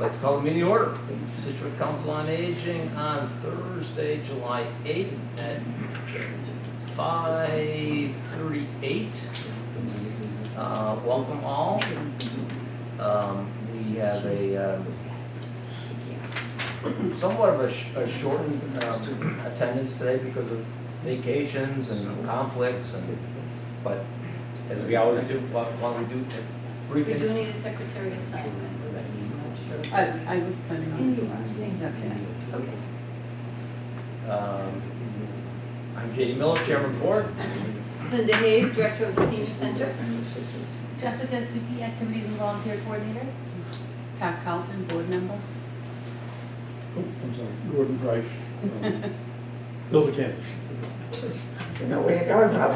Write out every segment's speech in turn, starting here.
Let's call the meeting to order. Scituate Council on Aging on Thursday, July 8th at 5:38. Welcome all. We have a somewhat of a shortened attendance today because of vacations and conflicts, but as we always do, what we do briefing. We do need a secretary assignment. I was planning on doing that. Okay. I'm J.D. Miller, Chairman of the Board. Linda Hayes, Director of the Senior Center. Jessica Zuki, Activities and Volunteer Coordinator. Pat Carlton, board member. I'm sorry, Gordon Price, Bill Candace. You know where you're going from.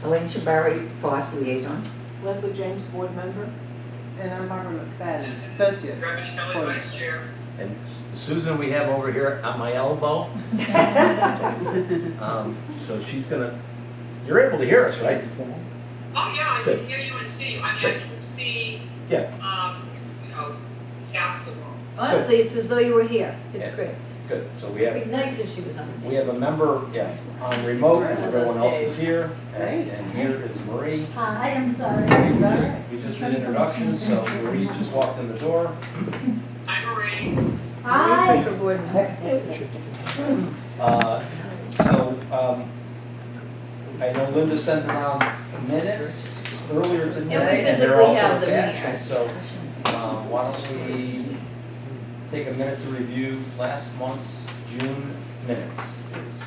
Elaine Shabari, FOSS liaison. Leslie James, board member. And I'm Barbara McFadden, associate. Revich Kelly, vice chair. And Susan, we have over here on my elbow. So she's gonna, you're able to hear us, right? Oh, yeah, I can hear you and see you. I mean, I can see, Yeah, half the room. Honestly, it's as though you were here. It's Yeah. great. good. So we It'd be have, nice if she was on the we team. have a member, on remote, and One of those everyone else days. is here. And here is Marie. Hi, I'm sorry. We just did introductions, so Marie just walked in the door. Hi, Marie. Marie for board member. I know Linda sent around minutes earlier today. And we they're physically also have them attached. here. So why don't we take a minute to review last month's June minutes, please.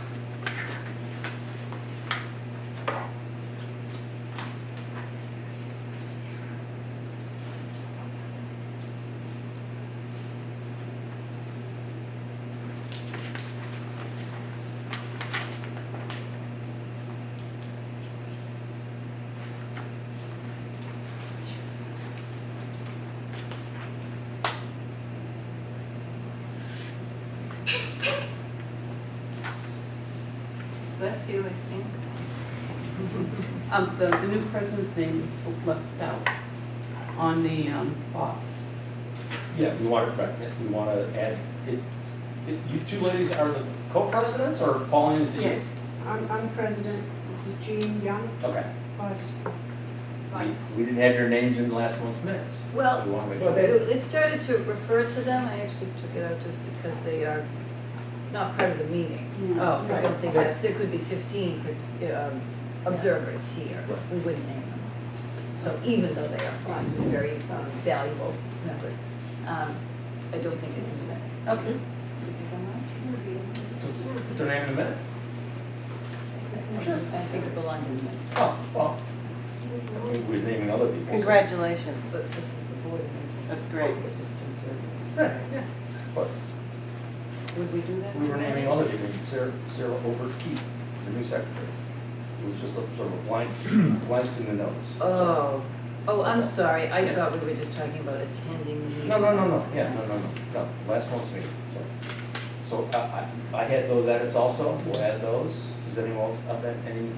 Bless you, I think. The new president's name was left out on the FOSS. Yeah, we want to add, you two ladies are the co-presidents, or Pauline is the? Yes, I'm president, this is Jean Young, Okay. vice. We didn't have your names in last month's minutes. Well, We want to make Well, sure. it started to refer to them. I actually took it out just because they are not part of the meeting. Oh, I don't think that, there could be 15 observers here. We wouldn't name them. So even though they are for us very valuable members, I don't think it's in the minutes. Okay. Put their name in a minute. I think it belongs in the minutes. Oh, well, I mean, we're naming other people. so- Congratulations. But this is the board. That's great. Yeah, yeah. But Would we do that? we were naming other people. Sarah Overkeep, the new secretary. It was just a sort of a blanks in the notes. Oh, I'm sorry. I thought we were just talking about attending meetings. No. Yeah, no. Last month's meeting. So I had those edits also. We'll add those. Does anyone else have any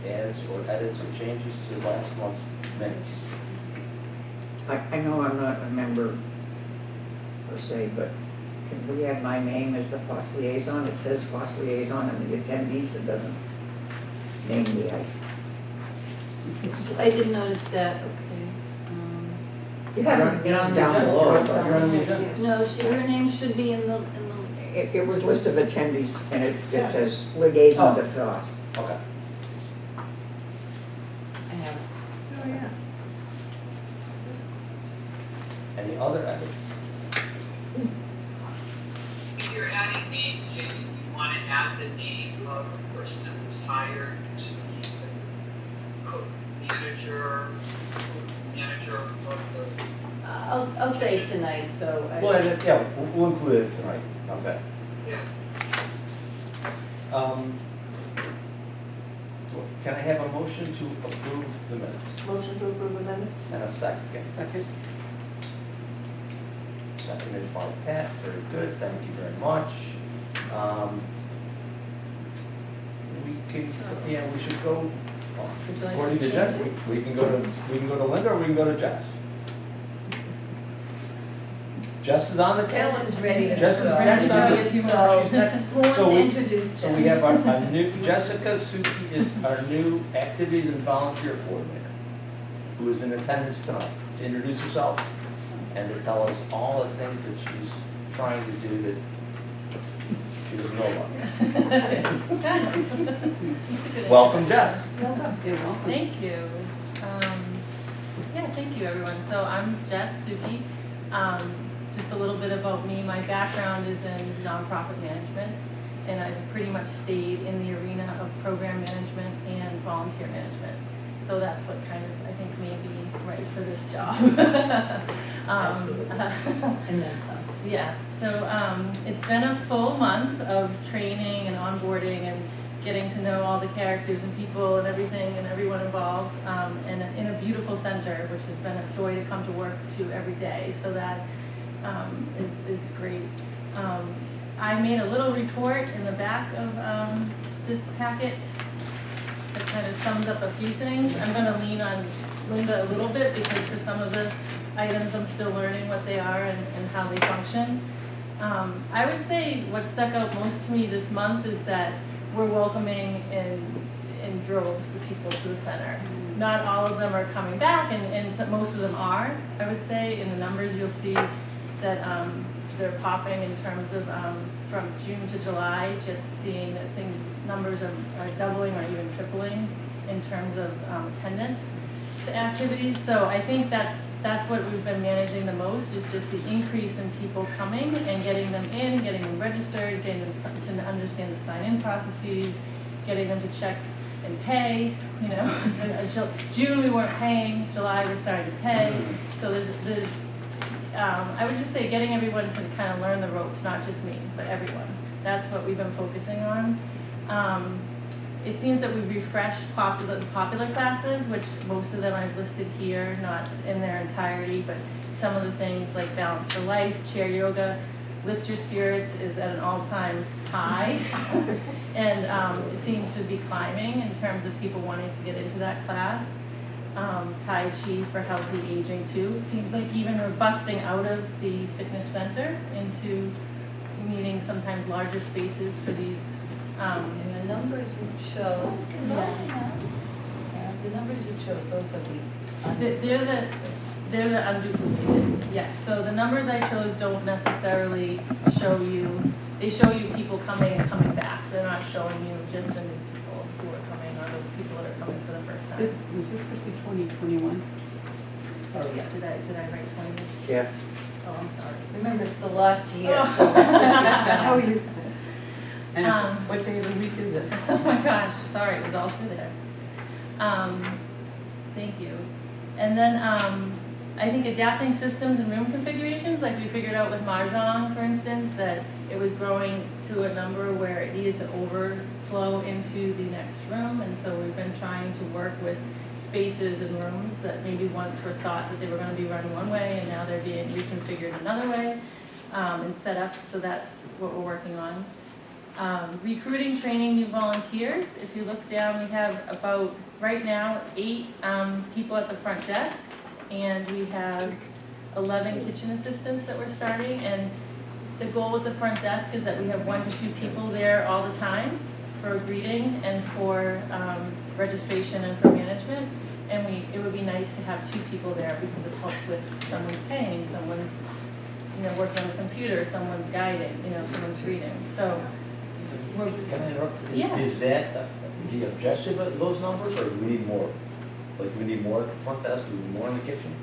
adds or edits or changes to last month's minutes? I know I'm not a member per se, but can we have my name as the FOSS liaison? It says FOSS liaison in the attendees, it doesn't name me. I did notice that, okay. You have it down below. You're on the agenda. No, her name should be in the. It was list of attendees and it just says liaison to FOSS. Okay. I have it. Oh, yeah. Any other edits? If you're adding names, Jay, do you want to add the name of the person that was hired to be the cook manager, food manager of the? I'll say it tonight, so. We'll include it tonight. How's that? Yeah. Can I have a motion to approve the minutes? Motion to approve amendments? And a second. Second. Seconded by Pat, very good, thank you very much. We should go, Would you like according to to Jess, change it? we can go to Linda or we can go to Jess. Jess is on the Jess calendar. is ready to go. Jess is next on the So, she's next. who wants So to we- introduce Jess? So we have our new, Jessica Suki is our new activities and volunteer coordinator, who is in attendance tonight. To introduce herself and to tell us all the things that she's trying to do that she doesn't know about. Welcome, Jess. Welcome. You're welcome. Thank you. Yeah, thank you, everyone. So I'm Jess Suki. Just a little bit about me. My background is in nonprofit management, and I've pretty much stayed in the arena of program management and volunteer management. So that's what kind of, I think, made me right for this job. Absolutely. And then some. Yeah, so it's been a full month of training and onboarding and getting to know all the characters and people and everything and everyone involved, and in a beautiful center, which has been a joy to come to work to every day. So that is great. I made a little report in the back of this packet that kind of sums up a few things. I'm going to lean on Linda a little bit because for some of the items I'm still learning what they are and how they function. I would say what stuck out most to me this month is that we're welcoming in droves the people to the center. Not all of them are coming back, and most of them are, I would say. In the numbers you'll see that they're popping in terms of from June to July, just seeing that numbers are doubling or even tripling in terms of attendance to activities. So I think that's what we've been managing the most, is just the increase in people coming and getting them in, getting them registered, getting them to understand the sign-in processes, getting them to check and pay. You know, June we weren't paying, July we're starting to pay. So there's I would just say getting everyone to kind of learn the ropes, not just me, but everyone. That's what we've been focusing on. It seems that we've refreshed popular classes, which most of them I've listed here, not in their entirety, but some of the things like Balance for Life, Chair Yoga, Lift Your Spirits is at an all-time high. And it seems to be climbing in terms of people wanting to get into that class. Tai Chi for healthy aging too. It seems like even we're busting out of the fitness center into needing sometimes larger spaces for these. And the numbers you chose, yeah, the numbers you chose, those are They're the unduplicated, yeah. So the numbers I chose don't necessarily show you, they show you people coming and coming back. They're not showing you just the new people who are coming or the people that are coming for the first time. Was this supposed to be 2021? Yes, did I write 20? Yeah. Oh, I'm sorry. remember, it's the last year, so we're still How are keep you? And what day of the week is it? Oh my gosh, sorry, it was all through there. Thank you. And then I think adapting systems and room configurations, like we figured out with Mahjong, for instance, that it was growing to a number where it needed to overflow into the next room. And so we've been trying to work with spaces and rooms that maybe once were thought that they were going to be run one way and now they're being reconfigured another way and set up. So that's what we're working on. Recruiting, training new volunteers. If you look down, we have about, right now, 8 people at the front desk, and we have 11 kitchen assistants that we're starting. And the goal with the front desk is that we have 1 to 2 people there all the time for greeting and for registration and for management. And it would be nice to have 2 people there because it helps with someone's paying, someone's working on the computer, someone's guiding, someone's greeting. So. Can I interrupt? Yeah. Is that the objective of those numbers, or do we need more? Like, do we need more at the front desk, do we need more in the kitchen?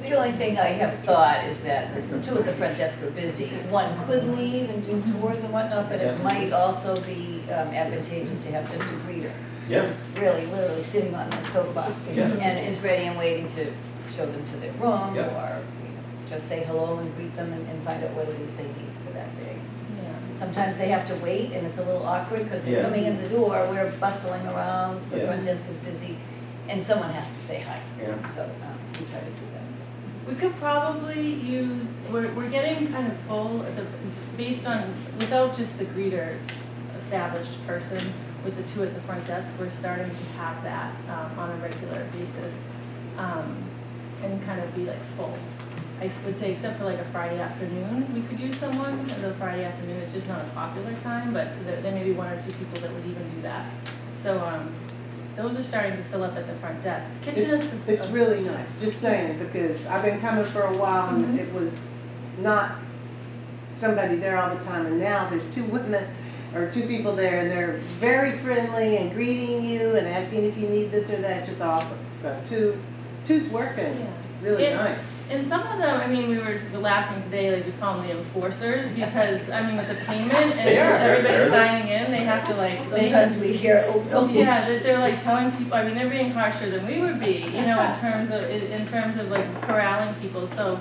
The only thing I have thought is that the 2 at the front desk are busy. One could leave and do tours and whatnot, but it might also be advantageous to have just a greeter. Yeah. Who's really, literally sitting on the sofa Yeah. and is ready and waiting to show them to their room Yeah. or just say hello and greet them and find out what it is they need for that day. Sometimes they have to wait, and it's a little awkward because they're Yeah. coming in the door, we're bustling around, the Yeah. front desk is busy, and someone has to say hi. Yeah. So we try to do that. We could probably use, we're getting kind of full, based on, without just the greeter established person, with the 2 at the front desk, we're starting to have that on a regular basis and kind of be like full. I would say except for like a Friday afternoon, we could use someone. The Friday afternoon is just not a popular time, but there may be one or two people that would even do that. So those are starting to fill up at the front desk. Kitchen assistant. It's really nice, just saying, because I've been coming for a while and Mhm. it was not somebody there all the time, and now there's two women or two people there, and they're very friendly and greeting you and asking if you need this or that, just awesome. So two's working, Yeah. really And- nice. And some of them, I mean, we were laughing today, like we call them the enforcers, because, I mean, with the payment and They are, just everybody they're- signing in, they have to like. Sometimes we hear, oh, no. Yeah, they're like telling people, I mean, they're being harsher than we would be, you know, in terms of like corralling people, so,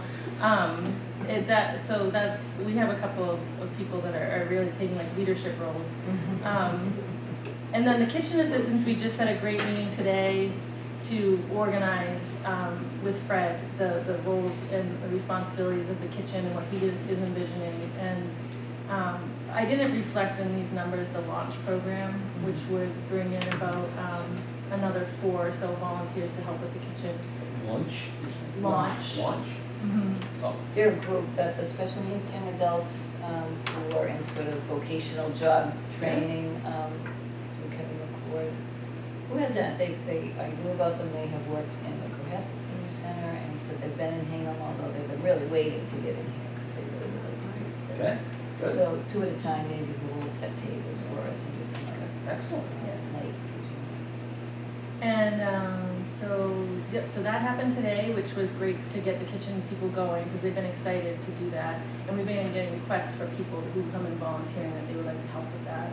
we have a couple of people that are really taking like leadership roles. And then the kitchen assistants, we just had a great meeting today to organize with Fred the roles and the responsibilities of the kitchen and what he is envisioning. And I didn't reflect in these numbers the launch program, which would bring in about another 4 or so volunteers to help with the kitchen. Lunch? Launch. Lunch? Mhm. Oh, They're a group that the special needs young adults who are in sort of vocational job training, through Kevin McCoy. Who has done it? I knew about them, they have worked in the Cohasset Senior Center, and he said they've been in Hingham, although they've been really waiting to get in here, because they really would like to do this. okay, good. So 2 at a time, maybe we'll set tables for us and do some other Excellent. night. And so that happened today, which was great to get the kitchen people going, because they've been excited to do that. And we've been getting requests for people who come in volunteering that they would like to help with that.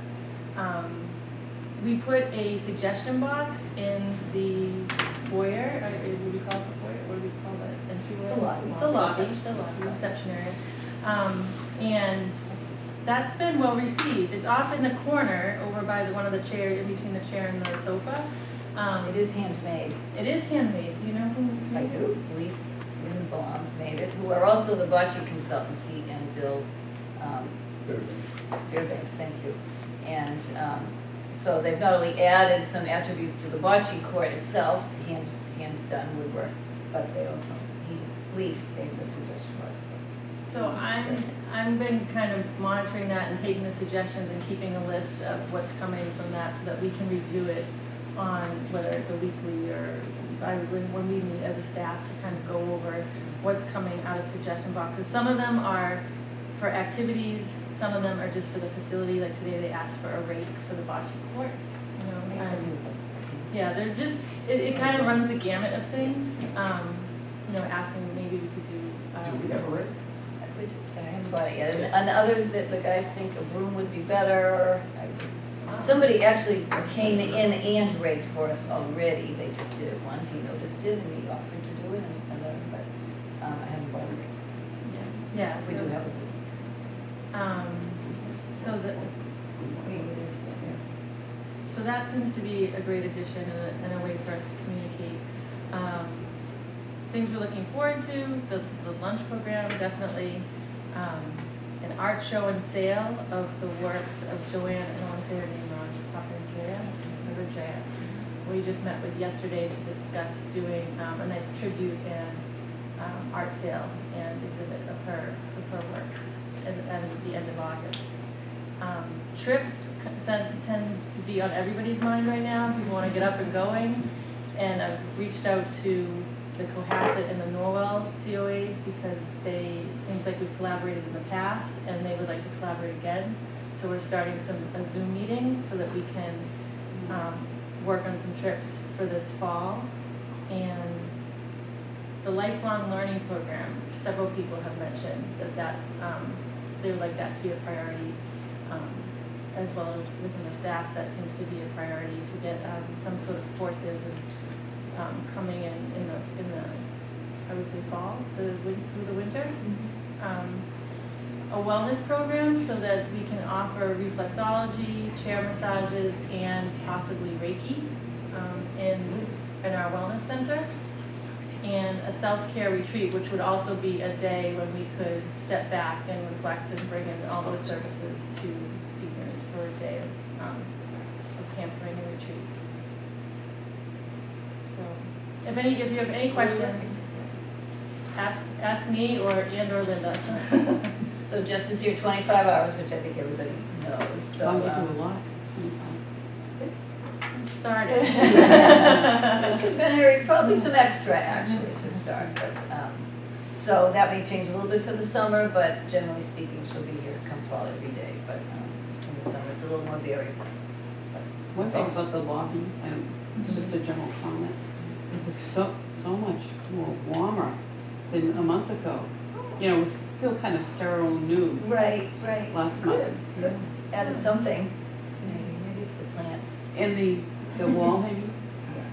We put a suggestion box in the foyer, what do we call it, the foyer, what do we call that, entryway? The lobby. The lobby, reception area. And that's been well received. It's off in the corner over by one of the chairs, in between the chair and the sofa. It is handmade. It is handmade. Do you know who I made it? do. Leaf Lindbaum made it, who are also the bocce consultants, he and Bill Fairbanks, thank you. And so they've not only added some attributes to the bocce court itself, hand-done woodwork, but they also, Leaf gave the suggestion was. So I'm been kind of monitoring that and taking the suggestions and keeping a list of what's coming from that so that we can review it on whether it's a weekly or when we meet as a staff to kind of go over what's coming out of suggestion boxes. Some of them are for activities, some of them are just for the facility. Like today they asked for a rate for the bocce court, you know. Yeah, they're just, it kind of runs the gamut of things. You know, asking maybe we could do. Do we have a rate? I haven't bought it yet. And others that the guys think a room would be better. Somebody actually came in and raked for us already. They just did it once. He noticed it and he offered to do it, but I haven't bought it. Yeah. We do have a room. So that seems to be a great addition and a way for us to communicate. Things we're looking forward to, the lunch program, definitely an art show and sale of the works of Joanne, I don't want to say her name wrong, Jaya. We just met with yesterday to discuss doing a nice tribute and art sale and exhibit of her works at the end of August. Trips tend to be on everybody's mind right now. People want to get up and going. And I've reached out to the Cohasset and the Norwell COAs because it seems like we've collaborated in the past and they would like to collaborate again. So we're starting a Zoom meeting so that we can work on some trips for this fall. And the lifelong learning program, several people have mentioned that they would like that to be a priority, as well as within the staff. That seems to be a priority to get some sort of courses and coming in the I would say fall through the winter. A wellness program so that we can offer reflexology, chair massages, and possibly Reiki in our wellness center. And a self-care retreat, which would also be a day when we could step back and reflect and bring in all those services to seniors for a day of pampering and retreat. So, if you have any questions. ask me or Linda. So Jess is here 25 hours, which I think everybody knows, so. I'll give you a lot. Started. She's been here, probably some extra actually to start, but, so that may change a little bit for the summer, but generally speaking, she'll be here come fall every day, but in the summer, it's a little more variable. One thing about the lobby, and it's just a general comment, it looks so much more warmer than a month ago. You know, it was still kind of sterile and new. Right. Last month. Good, added something, maybe it's the plants. And the wall hanging, Yes.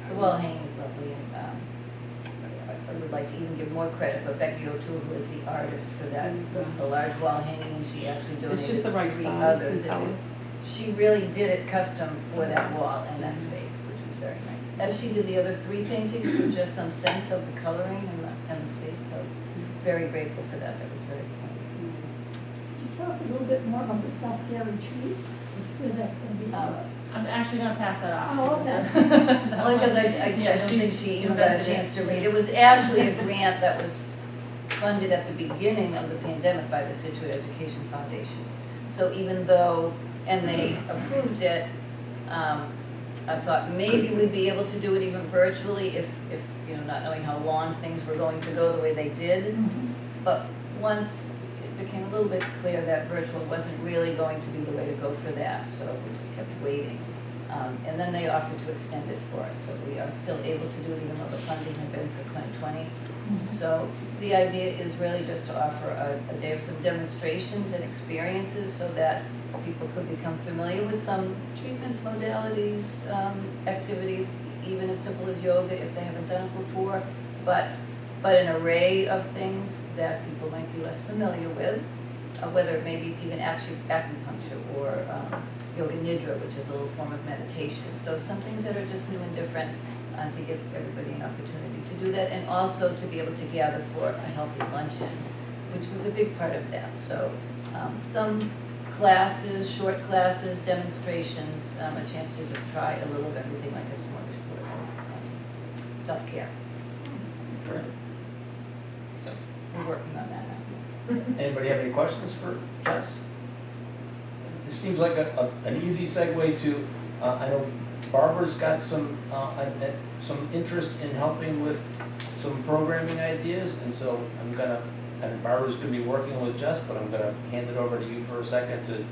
The wall hanging is lovely, and I would like to even give more credit, but Becky O'Toole, who is the artist for that, the large wall hanging, and she actually donated it's just the right 3 size others. and colors. She really did it custom for that wall and that space, which was very nice. As she did the other 3 paintings with just some sense of the coloring and the space, so very grateful for that, that was very cool. Could you tell us a little bit more about the self-care retreat, where that's going to be? I'm actually gonna pass that off. Oh, okay. Only because I Yeah, don't think she's she even got a invented it. chance to read. It was actually a grant that was funded at the beginning of the pandemic by the Scituate Education Foundation. So even though, and they approved it, I thought maybe we'd be able to do it even virtually if not knowing how long things were going to go the way they did. But once it became a little bit clear that virtual wasn't really going to be the way to go for that, so we just kept waiting. And then they offered to extend it for us, so we are still able to do it even though the funding had been for 2020. So the idea is really just to offer a day of some demonstrations and experiences so that people could become familiar with some treatments, modalities, activities, even as simple as yoga if they haven't done it before, but an array of things that people might be less familiar with, whether maybe it's even acupuncture or yoga nidra, which is a little form of meditation. So some things that are just new and different to give everybody an opportunity to do that, and also to be able to gather for a healthy luncheon, which was a big part of that. So some classes, short classes, demonstrations, a chance to just try a little of everything like a smorgasbord of self-care. Great. So we're working on that now. Anybody have any questions for Jess? This seems like an easy segue to, I know Barbara's got some interest in helping with some programming ideas, and so and Barbara's gonna be working with Jess, but I'm gonna hand it over to you for a second to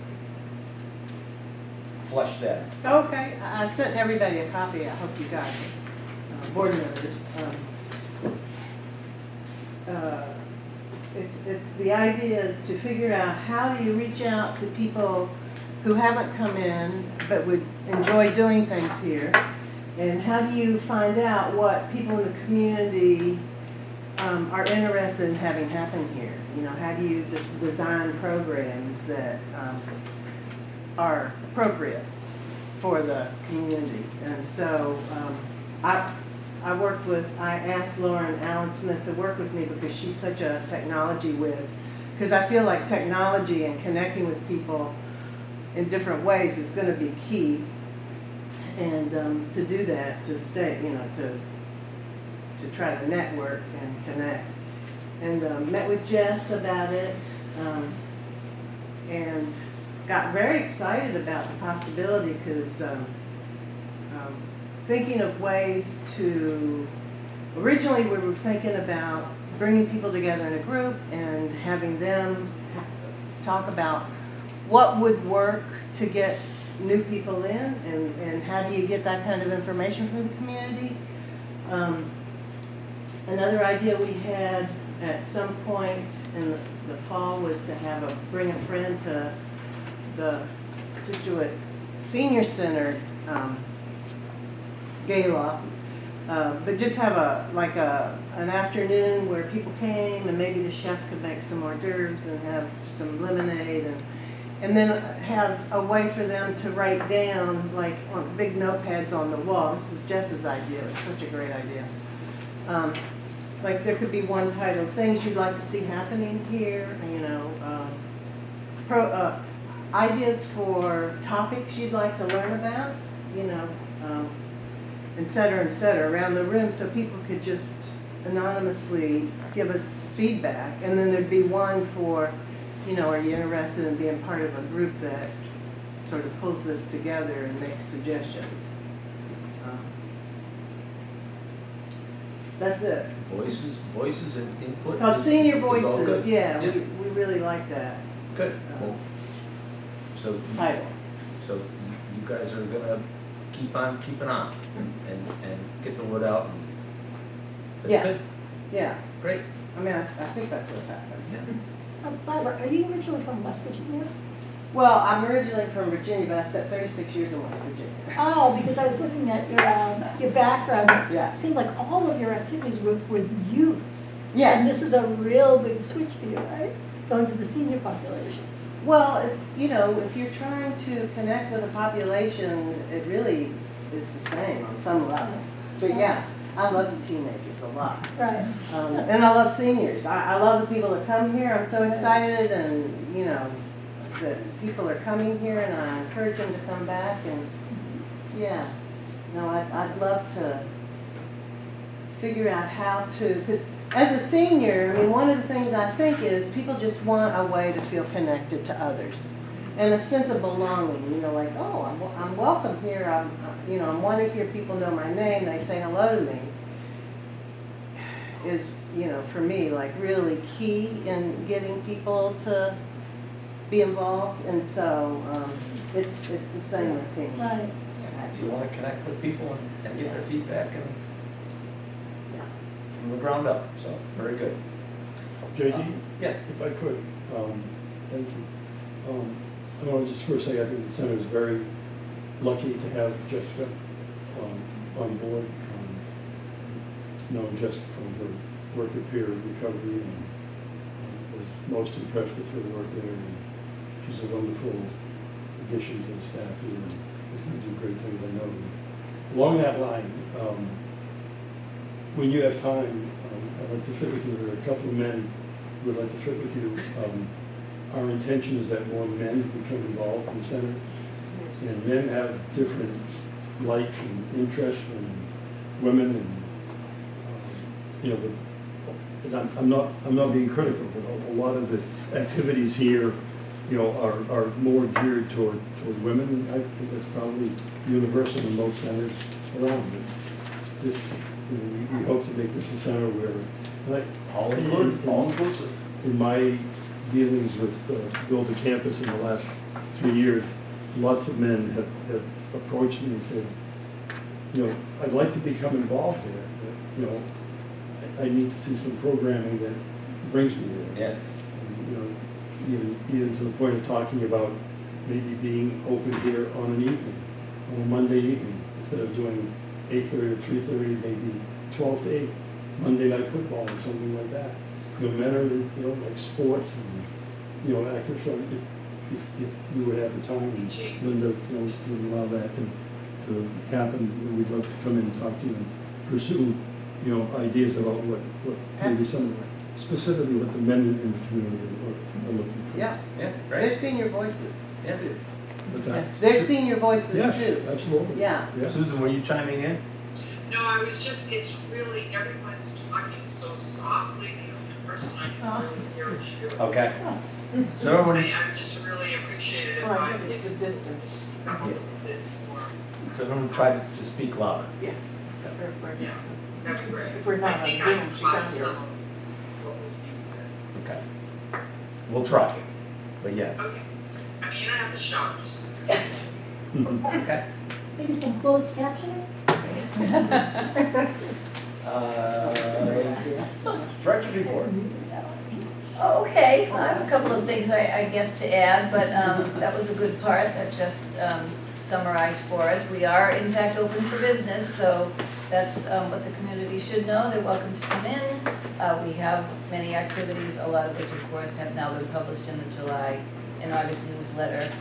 flesh that. Okay, I sent everybody a copy, I hope you got it, board members. It's the idea is to figure out how do you reach out to people who haven't come in but would enjoy doing things here, and how do you find out what people in the community are interested in having happen here. You know, how do you just design programs that are appropriate for the community. And so I asked Lauren Allen Smith to work with me because she's such a technology whiz. Because I feel like technology and connecting with people in different ways is going to be key. And to do that, to stay, to try to network and connect. And met with Jess about it, and got very excited about the possibility because thinking of ways to, originally we were thinking about bringing people together in a group and having them talk about what would work to get new people in, and how do you get that kind of information from the community. Another idea we had at some point in the fall was to bring a friend to the Scituate Senior Center gala, but just have an afternoon where people came and maybe the chef could make some hors d'oeuvres and have some lemonade, and then have a way for them to write down, like on big notepads on the wall. This was Jess's idea. It was such a great idea. Like there could be one titled "Things You'd Like to See Happening Here," ideas for topics you'd like to learn about, et cetera, around the room, so people could just anonymously give us feedback, and then there'd be one for, you know, are you interested in being part of a group that sort of pulls this together and makes suggestions. That's it. Voices and input. Called Senior is all Voices, good. yeah, Yeah. we really like that Good. Well, so, title. so you guys are gonna keep on keeping on and get the word out. And that's Yeah. good. Yeah, Great. I mean, I think that's what's happened. Yeah. Barbara, are you originally from West Virginia? Well, I'm originally from Virginia, but I spent 36 years in West Virginia. Oh, because I was looking at your background. Yeah. It seemed like all of your activities were with youths. Yes. And this is a real big switch for you, right? Going to the senior population. Well, it's, you know, if you're trying to connect with a population, it really is the same on some level. But yeah, I love the teenagers a lot. Right. And I love seniors. I love the people that come here. I'm so excited, and, you know, that people are coming here, and I encourage them to come back. And yeah, no, I'd love to figure out how to, because as a senior, I mean, one of the things I think is people just want a way to feel connected to others and a sense of belonging. You know, like, oh, I'm welcome here. You know, I'm wanting to hear people know my name. They say hello to me. Is, you know, for me, like really key in getting people to be involved. And so it's the same with teams. Right. You want to connect with people and get their feedback and from the ground up. So very good. JD? Yeah. If I could, thank you. I want to just first say I think the center is very lucky to have Jessica on board. Known Jessica from her work at Peer Recovery, and was most impressed with her work there. And she's a wonderful addition to the staff here, and is going to do great things, I know. Along that line, when you have time, I'd like to sit with you. There are a couple of men who would like to sit with you. Our intention is that more men become involved in the center. And men have different likes and interests than women. And you know, and I'm not being critical, but a lot of the activities here, you know, are more geared toward women. I think that's probably universal in most centers around. But this, you know, we hope to make this a center where, like, All inclusive. in my dealings with Build a Campus in the last 3 years, lots of men have approached me and said, you know, I'd like to become involved there. But, you know, I need to see some programming that brings me there. Yeah. And, you know, even to the point of talking about maybe being open here on an evening, on a Monday evening, instead of doing 8:30 or 3:30, maybe 12 to 8, Monday night football or something like that. You know, men are, you know, like sports and, you know, active. So if you would have the time, and Linda, you know, would allow that to happen, we'd love to come in and talk to you and pursue, you know, ideas about what maybe some, specifically what the men in the community are looking for. Yeah, Yeah. they're Right. senior voices. Yeah. What's that? They're senior voices Yes, too. absolutely. Yeah. Susan, were you chiming in? No, I was just, it's really, everyone's talking so softly, the only person I can really hear is you. Okay. So everyone, I just really appreciate it if Oh, I I think it's the distance. speak up a little bit more. so everyone tried to speak louder. Yeah. Yeah, that'd be great. If we're not I think on I Zoom, she caught can hear some us. of what was being said. Okay. We'll try, but yeah. Okay. I mean, you don't have to shout, just. Okay. Maybe some closed captioning? Director's report. Okay, I have a couple of things I guess to add, but that was a good part that just summarized for us. We are in fact open for business, so that's what the community should know. They're welcome to come in. We have many activities, a lot of which of course have now been published in the July and August newsletter,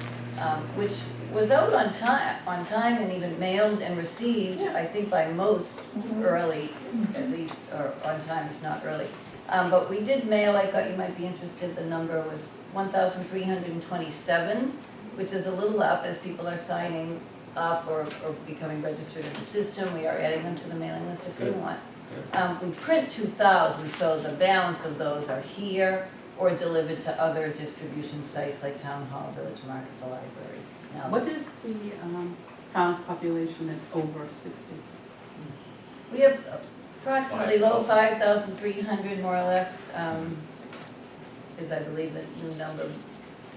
which was out on time and even mailed and received, I think by most early, at least, or on time if not early. But we did mail, I thought you might be interested, the number was 1,327, which is a little up as people are signing up or becoming registered in the system. We are adding them to the mailing list if they want. We print 2,000, so the balance of those are here or delivered to other distribution sites like Town Hall, Village Market, the library. Now, What is the town's population that's over 60? we have approximately low 5,300 more or less, is I believe the new number,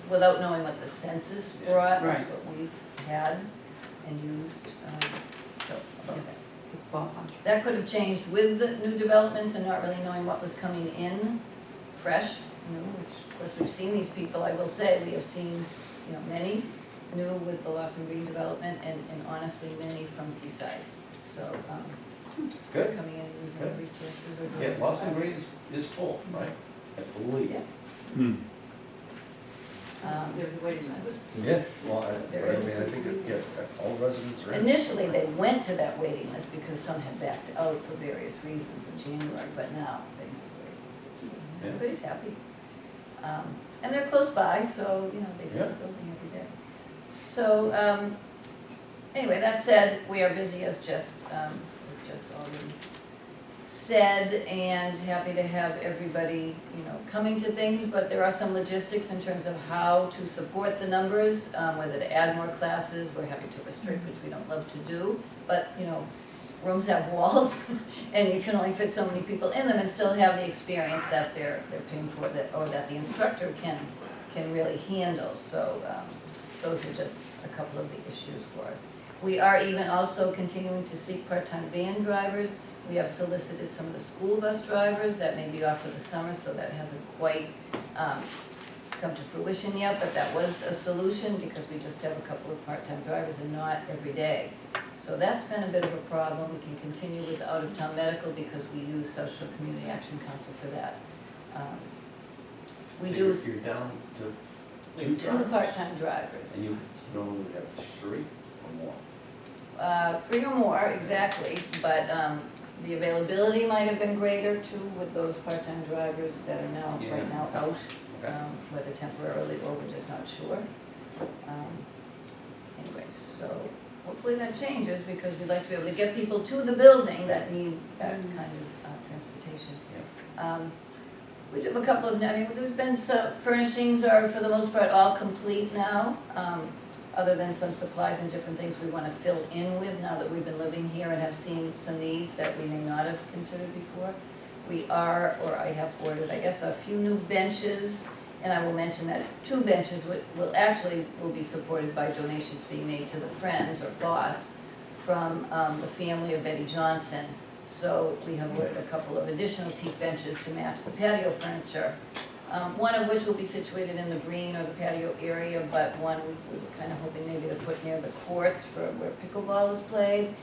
without knowing what the census brought, Right. that's what we've had and used. So, about that. It's ballpark. That could have changed with the new developments and not really knowing what was coming in fresh, which, of course, we've seen these people, I will say, we have seen, many new with the Lawson Green development and honestly, many from Seaside. So, Good. coming in and using the Good. resources or Yeah, doing. Lawson Green is full, right? I believe. Yeah. Hmm. There's a waiting list. Yeah, well, There I mean, I is. think, all residents are in. Initially, they went to that waiting list because some had backed out for various reasons in January, but now they have a waiting list. Yeah. Everybody's happy. And they're close by, so, they see the Yeah. building every day. So, anyway, that said, we are busy as just already said, and happy to have everybody, coming to things, but there are some logistics in terms of how to support the numbers, whether to add more classes, we're having to restrict, which we don't love to do, but, rooms have walls, and you can only fit so many people in them and still have the experience that they're paying for, that, or that the instructor can really handle, so, those are just a couple of the issues for us. We are even also continuing to seek part-time van drivers. We have solicited some of the school bus drivers that may be off for the summer, so that hasn't quite come to fruition yet, but that was a solution because we just have a couple of part-time drivers and not every day. So that's been a bit of a problem. We can continue with the out-of-town medical because we use Social Community Action Council for that. We So do You're down to we have two drivers? part-time drivers. And you normally have 3 or more. 3 or more, exactly, but the availability might have been greater too with those part-time drivers that are now, Yeah. right now out, Okay. whether temporarily or we're just not sure. Anyway, so hopefully that changes because we'd like to be able to get people to the building that need that kind of transportation. We do have a couple of, there's been some furnishings are for the most part all complete now. Other than some supplies and different things we want to fill in with now that we've been living here and have seen some needs that we may not have considered before. We are, or I have ordered, I guess, a few new benches, and I will mention that 2 benches will be supported by donations being made to the Friends, or FOSS, from the family of Betty Johnson. So we have ordered a couple of additional teak benches to match the patio furniture. One of which will be situated in the green or the patio area, but one we were kind of hoping maybe to put near the courts for where pickleball is played.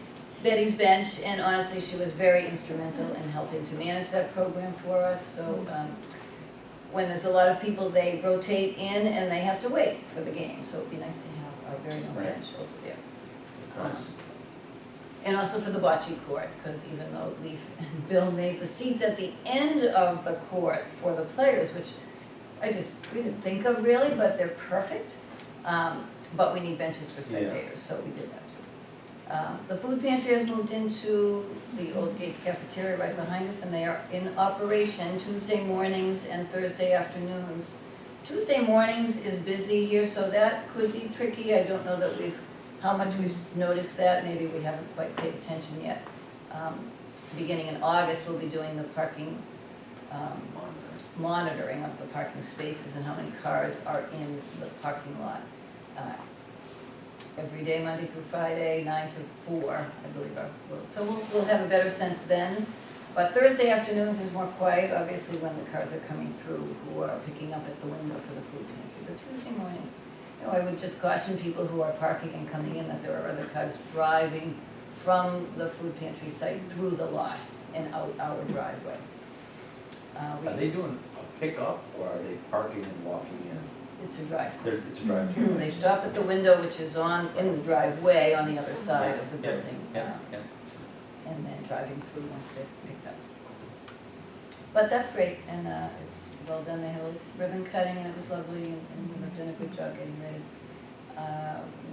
Betty's bench, and honestly, she was very instrumental in helping to manage that program for us. So when there's a lot of people, they rotate in and they have to wait for the game. So it'd be nice to have our very own Right. bench over there. That's nice. And also for the bocce court, because even though Leaf and Bill made the seats at the end of the court for the players, which we didn't think of really, but they're perfect. But we need benches for spectators, so we did that too. The food pantry has moved into the Old Gates cafeteria right behind us, and they are in operation Tuesday mornings and Thursday afternoons. Tuesday mornings is busy here, so that could be tricky. I don't know that how much we've noticed that, maybe we haven't quite paid attention yet. Beginning in August, we'll be doing the parking, monitoring of the parking spaces and how many cars are in the parking lot. Every day, Monday through Friday, 9 to 4, I believe. So we'll have a better sense then. But Thursday afternoons is more quiet, obviously, when the cars are coming through who are picking up at the window for the food pantry. But Tuesday mornings, I would just caution people who are parking and coming in that there are other cars driving from the food pantry site through the lot and out our driveway. Are they doing a pickup or are they parking and walking in? It's a drive-through. It's a drive-through. They stop at the window, which is in the driveway on the other side of the Yeah, building. yeah, yeah. And then driving through once they're picked up. But that's great, and it's well done. They had a ribbon cutting, and it was lovely, and they've done a good job getting ready.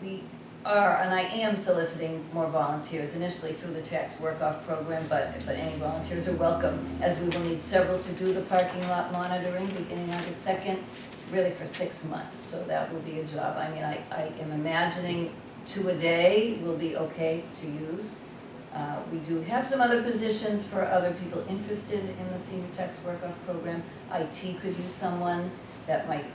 We are, and I am soliciting more volunteers, initially through the tax work-off program, but any volunteers are welcome, as we will need several to do the parking lot monitoring beginning August 2nd, really for 6 months, so that will be a job. I mean, I am imagining 2 a day will be okay to use. We do have some other positions for other people interested in the senior tax work-off program. IT could use someone that might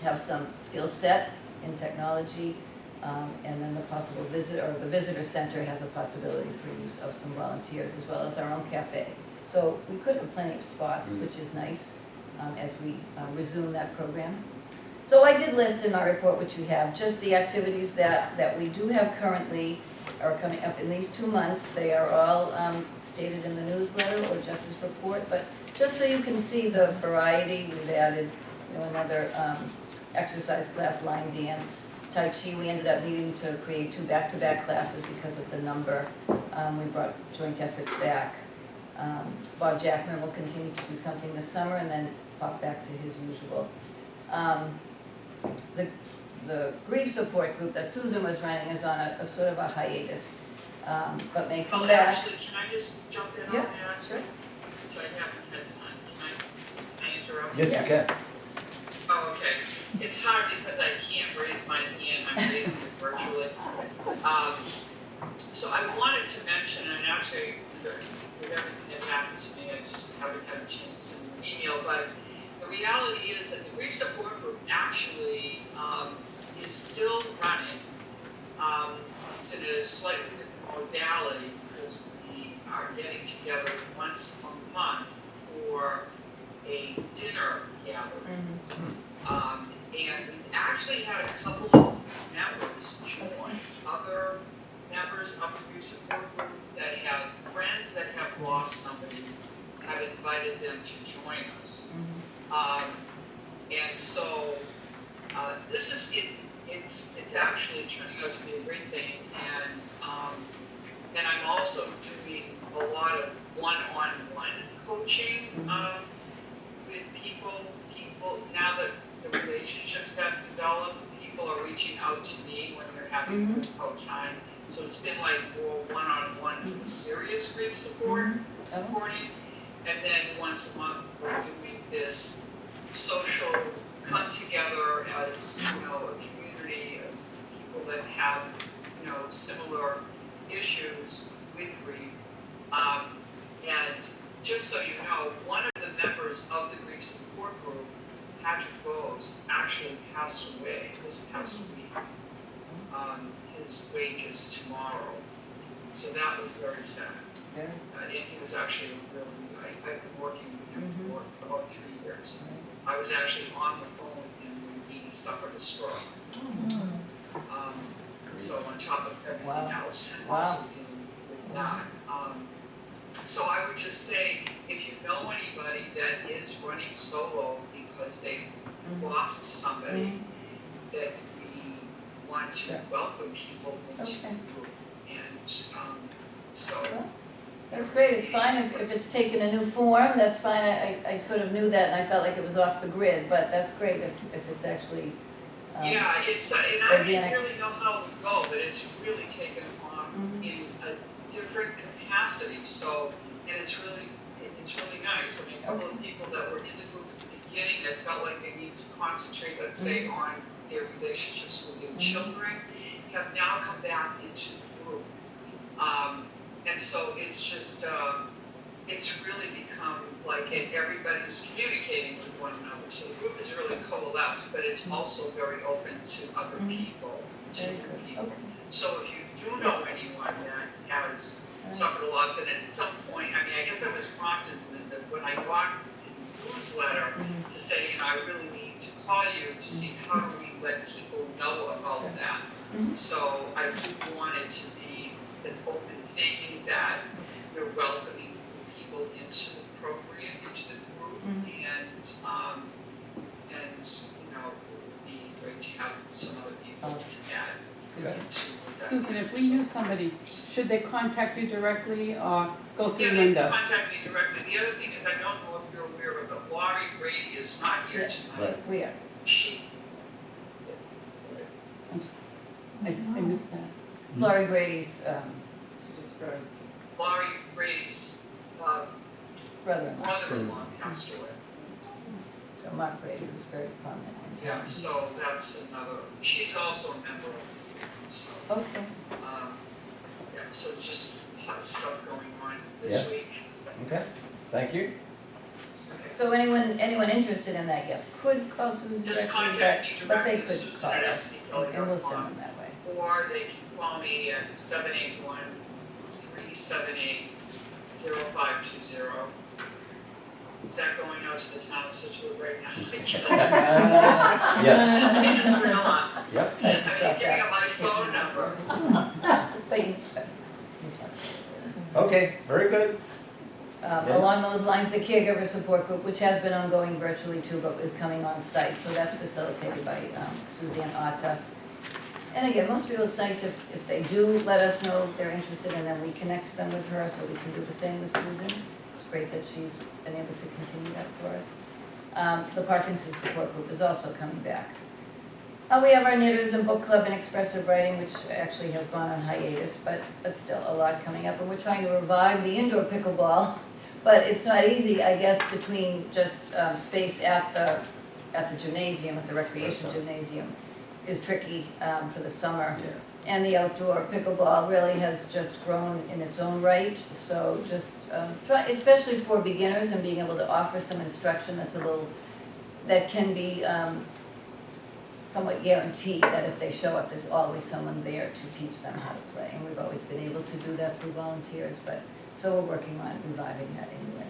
have some skill set in technology. And then the possible the visitor center has a possibility for use of some volunteers, as well as our own cafe. So we could have plenty of spots, which is nice, as we resume that program. So I did list in my report, which you have, just the activities that we do have currently are coming up in these 2 months. They are all stated in the newsletter or Justice report, but just so you can see the variety, we've added, another exercise class, line dance, Tai Chi. We ended up needing to create 2 back-to-back classes because of the number. We brought joint efforts back. Bob Jackman will continue to do something this summer and then pop back to his usual. The grief support group that Susan was running is on a sort of a hiatus, but may come back. Actually, can I just jump in on Yeah, that? sure. Which I haven't had time. Can I interrupt? Yes, you can. Oh, okay. It's hard because I can't raise my hand, I'm raising it virtually. So I wanted to mention, and actually, with everything that happened to me, I just haven't had a chance to send an email, but the reality is that the grief support group actually is still running. It's in a slightly different modality because we are getting together once a month for a dinner gathering. And we've actually had a couple of members join, other members of the grief support group that have friends that have lost somebody, have invited them to join us. And so this is it's actually turning out to be a great thing, and I'm also doing a lot of one-on-one coaching with people now that the relationships have developed. People are reaching out to me when they're having a difficult time. So it's been like more one-on-one for the serious grief supporting, and then once a month we're doing this social come together as a community of people that have similar issues with grief. And just so you know, one of the members of the grief support group, Patrick Bowes, actually passed away this past week. His wake is tomorrow, so that was very sad. And he was actually really, I've been working with him for about 3 years. I was actually on the phone with him when he suffered a stroke. So on top of everything else, also dealing with that. So I would just say, if you know anybody that is running solo because they've lost somebody, that we want to welcome people into the group. And so. That's great, it's fine if it's taken a new form, that's fine. I sort of knew that and I felt like it was off the grid, but that's great if it's actually yeah, it's, and I organic. didn't really know how it would go, but it's really taken on in a different capacity, so, and it's really nice. I mean, a couple of people that were in the group at the beginning that felt like they needed to concentrate, let's say, on their relationships with their children, have now come back into the group. And so it's just, it's really become like everybody's communicating with one another. So the group is really coalesced, but it's also very open to other people, to new people. So if you do know anyone that has suffered a loss, and at some point, I mean, I guess I was prompted when I got the newsletter to say, I really need to call you to see how do we let people know about that. So I do want it to be an open thing that you're welcoming people into the program, into the group, and it would be great to have some other people to add into that. Susan, if we knew somebody, should they contact you directly or go through Linda? Yeah, they can contact me directly. The other thing is, I don't know if you're aware of it, but Laurie Brady is not here tonight. We are. She, I missed that. Laurie Brady's, she just froze, Laurie Brady's brother-in-law, brother-in-law passed away. so Mark Brady, who's very prominent in town. Yeah, so that's another, she's also a member of, so, Okay, yeah, so just hot stuff going on Yeah. this week. Okay, thank you. Okay. so anyone interested in that, yes, could call Susan Just directly, contact me but they directly, could Susan call at us, SBK.com. and we'll send them that way. Or they can call me at 781-378-0520. Is that going out to the town of Scituate right now? Yes, I just realized. yep. I'm giving up my phone number. But you, Okay, very good. Yeah. along those lines, the Caregiver Support Group, which has been ongoing virtually too, but is coming on site, so that's facilitated by Suzanne Otta. And again, most people, it's nice if they do let us know they're interested, and then we connect them with her, so we can do the same with Susan. It's great that she's been able to continue that for us. The Parkinson Support Group is also coming back. We have our knitters and book club and expressive writing, which actually has gone on hiatus, but still a lot coming up. And we're trying to revive the indoor pickleball, but it's not easy, I guess, between just space at the gymnasium, at the recreation gymnasium, is tricky for the summer. Yeah. And the outdoor pickleball really has just grown in its own right. So just try, especially for beginners, and being able to offer some instruction that can be somewhat guaranteed that if they show up, there's always someone there to teach them how to play. And we've always been able to do that through volunteers, so we're working on reviving that anyway.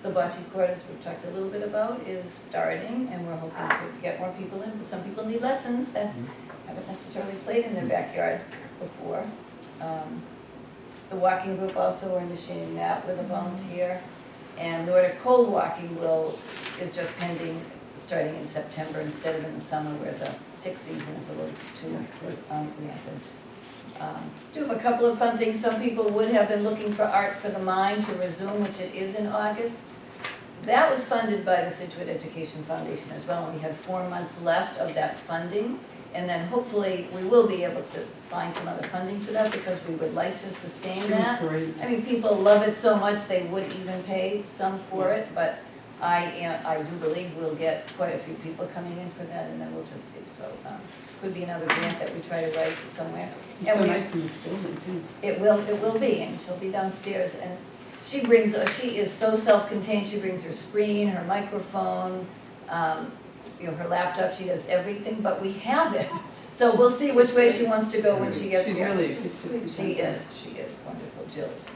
The bocce court, as we've talked a little bit about, is starting, and we're hoping to get more people in, but some people need lessons that haven't necessarily played in their backyard before. The walking group also, we're initiating that with a volunteer. And Nordic cold walking is just pending, starting in September instead of in the summer, where the tick season is a little too rampant. Do have a couple of fun things. Some people would have been looking for Art for the Mind to resume, which it is in August. That was funded by the Scituate Education Foundation as well, and we have 4 months left of that funding. And then hopefully we will be able to find some other funding for that, because we would like to sustain She was that. great. I mean, people love it so much, they would even pay some for it, but I do believe we'll get quite a few people coming in for that, and then we'll just see. So, could be another grant that we try to write somewhere. It's And so we- nice in this building too. It will be, and she'll be downstairs, and she is so self-contained. She brings her screen, her microphone, her laptop, she does everything, but we have it. So we'll see which way she wants to go when she gets She's here. really a good She is wonderful, Jill is.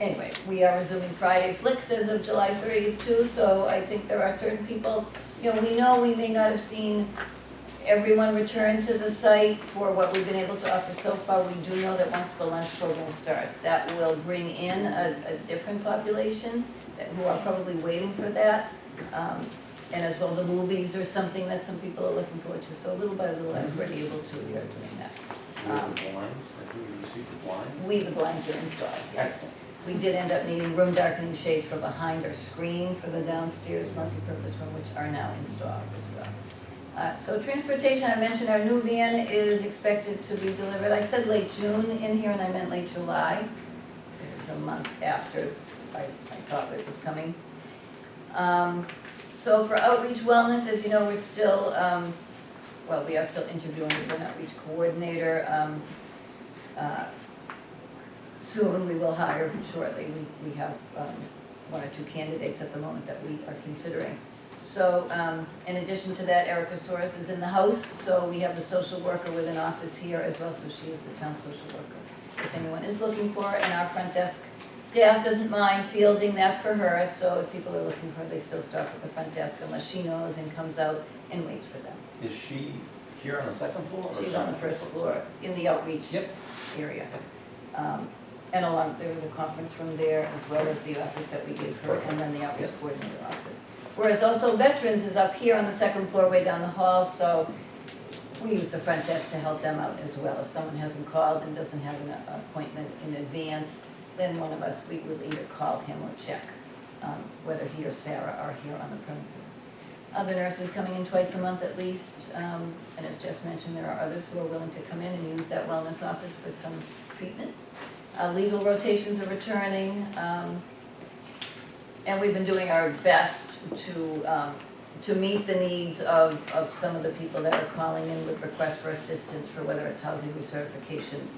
Anyway, we are resuming Friday Flicks as of July 30th too, so I think there are certain people, we know we may not have seen everyone return to the site for what we've been able to offer so far. We do know that once the lunch program starts, that will bring in a different population who are probably waiting for that. And as well, the movies are something that some people are looking forward to. So little by little, as we're able to, we are doing that. The blinds, like we received the blinds? The blinds are installed, yes. Excellent. We did end up needing room darkening shades for behind our screen for the downstairs multi-purpose room, which are now installed as well. So transportation, I mentioned our new van is expected to be delivered. I said late June in here, and I meant late July. It was a month after I thought it was coming. So for outreach wellness, as you know, we're still, we are still interviewing with an outreach coordinator. Soon we will hire shortly. We have 1 or 2 candidates at the moment that we are considering. So in addition to that, Erica Soros is in the house, so we have the social worker with an office here as well, so she is the town social worker. If anyone is looking for it, and our front desk staff doesn't mind fielding that for her, so if people are looking for her, they still start at the front desk unless she knows and comes out and waits for them. Is she here on the second floor? Or She's on the first floor in the outreach area. And there was a conference room there, as well as the office that we gave her, and then the outreach coordinator office. Whereas also veterans is up here on the second floor, way down the hall, so we use the front desk to help them out as well. If someone hasn't called and doesn't have an appointment in advance, then one of us, we will either call him or check whether he or Sarah are here on the premises. other nurses coming in twice a month at least. And as Jess mentioned, there are others who are willing to come in and use that wellness office for some treatments. Legal rotations are returning. And we've been doing our best to meet the needs of some of the people that are calling in with requests for assistance for whether it's housing recertifications.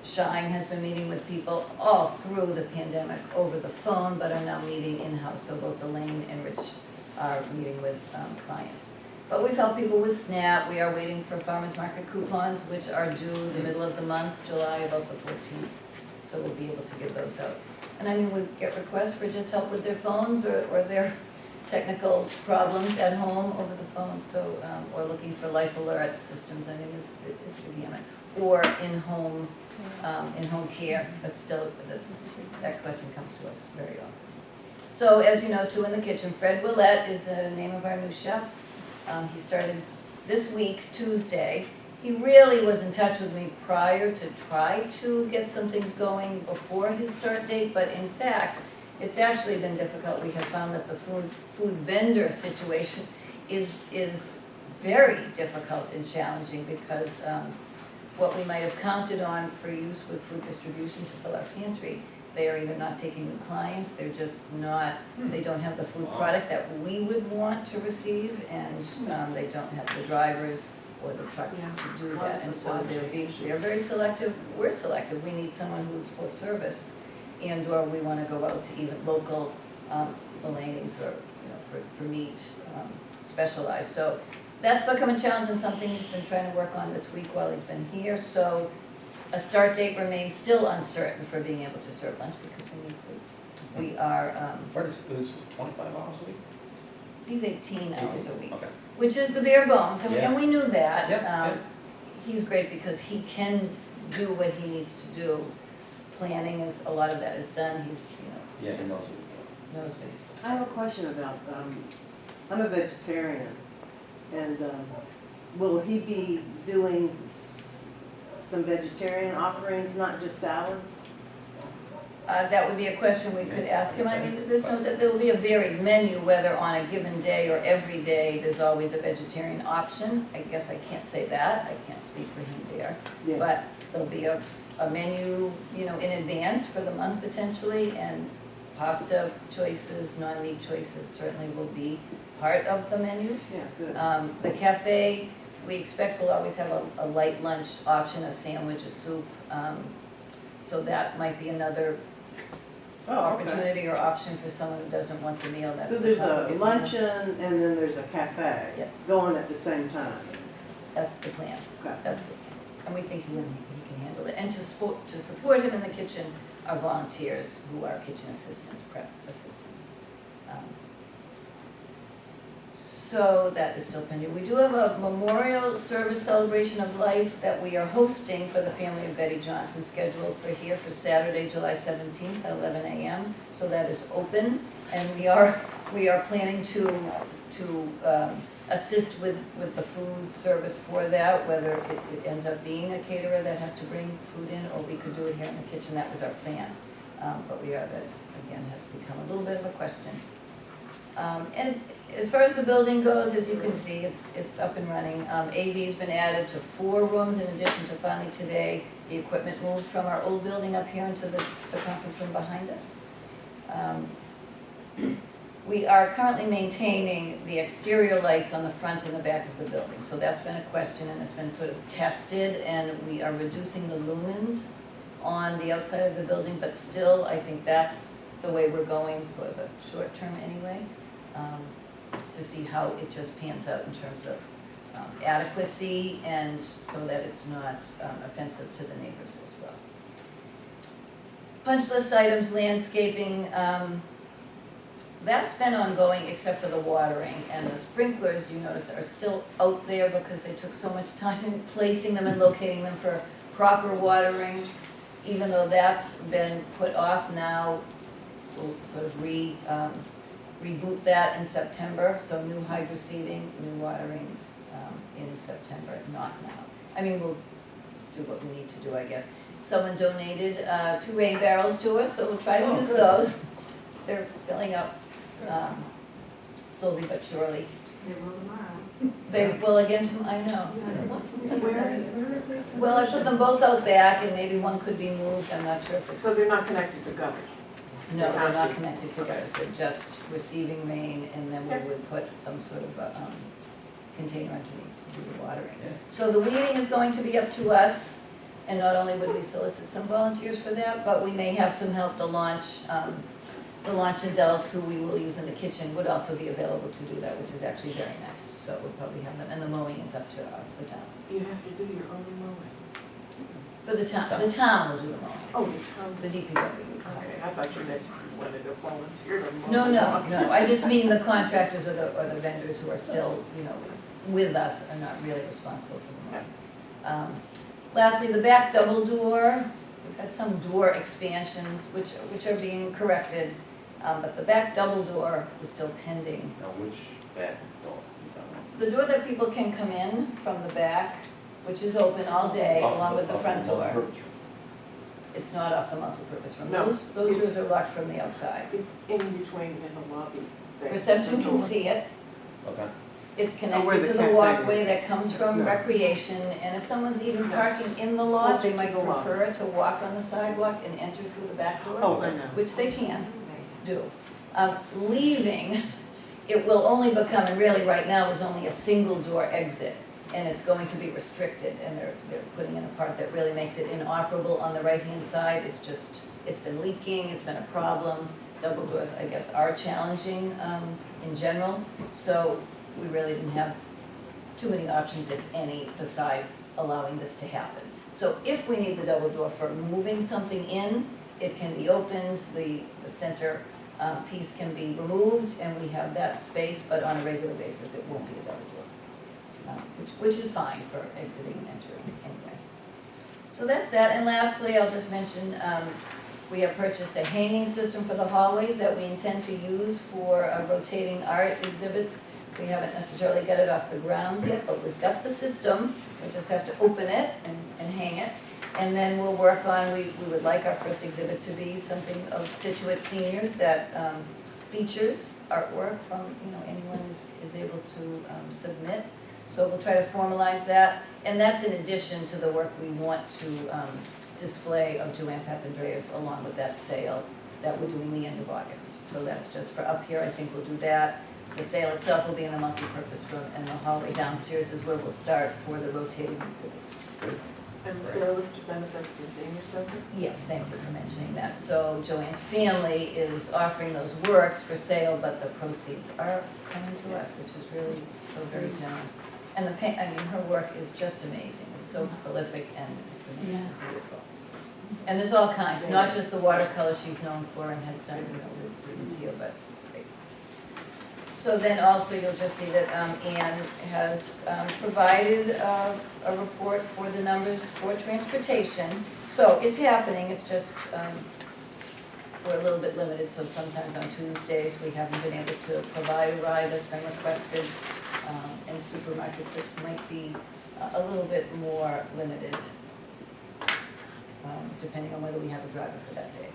Shine has been meeting with people all through the pandemic over the phone, but are now meeting in-house, so both Elaine and Rich are meeting with clients. But we've helped people with SNAP. We are waiting for farmers market coupons, which are due the middle of the month, July, about the 14th. So we'll be able to give those out. And I mean, we get requests for just help with their phones or their technical problems at home over the phone. So, or looking for life alert systems. I mean, it's the gamut. Or in-home care. That question comes to us very often. So as you know, 2 in the kitchen. Fred Willett is the name of our new chef. He started this week, Tuesday. He really was in touch with me prior to try to get some things going before his start date, but in fact, it's actually been difficult. We have found that the food vendor situation is very difficult and challenging because what we might have counted on for use with food distribution to fill our pantry, they are either not taking new clients, they're just not, they don't have the food product that we would want to receive, and they don't have the drivers or the trucks to do that. And so they're very selective. We're selective. We need someone who's full service, and or we want to go out to even local Elaine's or for meat specialized. So that's become a challenge and something he's been trying to work on this week while he's been here. So a start date remains still uncertain for being able to serve lunch because we need food. We are. Fred's 25 hours a week? He's 18 hours a week. Okay. Which is the bare bones, and we knew that. Yep. He's great because he can do what he needs to do. Planning is, a lot of that is done, he's, Yeah, he just knows knows what he's doing. I have a question about, I'm a vegetarian, and will he be doing some vegetarian offerings, not just salads? That would be a question we could ask him. I mean, there will be a varied menu, whether on a given day or every day, there's always a vegetarian option. I guess I can't say that, I can't speak for him there. Yeah. But there'll be a menu, in advance for the month potentially, and pasta choices, non-meat choices certainly will be part of the menu. Yeah, good. The cafe, we expect will always have a light lunch option, a sandwich, a soup. So that might be another opportunity or option for someone who doesn't want the meal. That's So there's a luncheon and then there's a cafe? Yes. Going at the same time? That's the plan. Okay. That's the plan. And we think he can handle it. And to support him in the kitchen are volunteers who are kitchen assistants, prep assistants. So that is still pending. We do have a memorial service celebration of life that we are hosting for the family of Betty Johnson, scheduled for here for Saturday, July 17th at 11 a.m. So that is open, and we are planning to assist with the food service for that, whether it ends up being a caterer that has to bring food in, or we could do it here in the kitchen. That was our plan. But that again has become a little bit of a question. And as far as the building goes, as you can see, it's up and running. AV's been added to 4 rooms in addition to finally today, the equipment moved from our old building up here into the conference room behind us. We are currently maintaining the exterior lights on the front and the back of the building. So that's been a question, and it's been sort of tested, and we are reducing the lumens on the outside of the building, but still, I think that's the way we're going for the short term anyway, to see how it just pans out in terms of adequacy, and so that it's not offensive to the neighbors as well. Punch list items, landscaping, that's been ongoing except for the watering, and the sprinklers, you notice, are still out there because they took so much time in placing them and locating them for proper watering. Even though that's been put off now, we'll sort of reboot that in September. So new hydro seeding, new waterings in September, not now. I mean, we'll do what we need to do, I guess. Someone donated 2 rain barrels to us, so we'll try to use those. They're filling up slowly but surely. They will tomorrow. They will again tomorrow, I know. Where? Well, I put them both out back and maybe one could be moved, I'm not sure if it's. So they're not connected to gutters? No, they're not connected to gutters, they're just receiving main, and then we would put some sort of a container underneath to do the watering. Yeah. So the weeding is going to be up to us, and not only would we solicit some volunteers for that, but we may have some help. The launch adults who we will use in the kitchen would also be available to do that, which is actually very nice. So we'll probably have them, and the mowing is up to the town. You have to do your own mowing. For the town will do the mowing, Oh, the town. the DPW. Okay, I thought you meant you wanted to volunteer to mow. No, I just mean the contractors or the vendors who are still, with us are not really responsible for the mowing. Lastly, the back double door, we've had some door expansions which are being corrected, but the back double door is still pending. Now, which back door you talking about? The door that people can come in from the back, which is open all day, along with the front door. It's not off the multipurpose room. No, Those doors are locked from the outside. It's in between in the lobby. there. Reception can see it. Okay. It's where connected the to the cat walkway thing is. that comes from No. recreation, and if someone's even No. parking in the lot, they Closer to might the lot. prefer to walk on the sidewalk and enter through the back door. Oh, I know. Which they can do. Leaving, it will only become, and really right now is only a single door exit, and it's going to be restricted, and they're putting in a part that really makes it inoperable on the right-hand side. It's been leaking, it's been a problem. Double doors, I guess, are challenging in general, so we really didn't have too many options, if any, besides allowing this to happen. So if we need the double door for moving something in, it can be opened, the center piece can be removed, and we have that space, but on a regular basis, it won't be a double door, which is fine for exiting and entering anyway. So that's that, and lastly, I'll just mention, we have purchased a hanging system for the hallways that we intend to use for rotating art exhibits. We haven't necessarily got it off the ground yet, but we've got the system. We just have to open it and hang it. And then we'll work on, we would like our first exhibit to be something of Scituate seniors that features artwork from, anyone is able to submit. So we'll try to formalize that. And that's in addition to the work we want to display of Joanne Papandreou's along with that sale that we're doing the end of August. So that's just for up here, I think we'll do that. The sale itself will be in the multipurpose room, and the hallway downstairs is where we'll start for the rotating exhibits. Good. And the sale is to benefit the senior center? Yes, thank you for mentioning that. So Joanne's family is offering those works for sale, but the proceeds are coming to us, which is really so very generous. And her work is just amazing. It's so prolific and it's amazing, Yeah. beautiful. And there's all kinds, not just the watercolor she's known for and has done, with students here, but it's great. So then also you'll just see that Anne has provided a report for the numbers for transportation. So it's happening, it's just, we're a little bit limited, so sometimes on Tuesdays we haven't been able to provide a ride that's been requested. And supermarket trips might be a little bit more limited, depending on whether we have a driver for that day.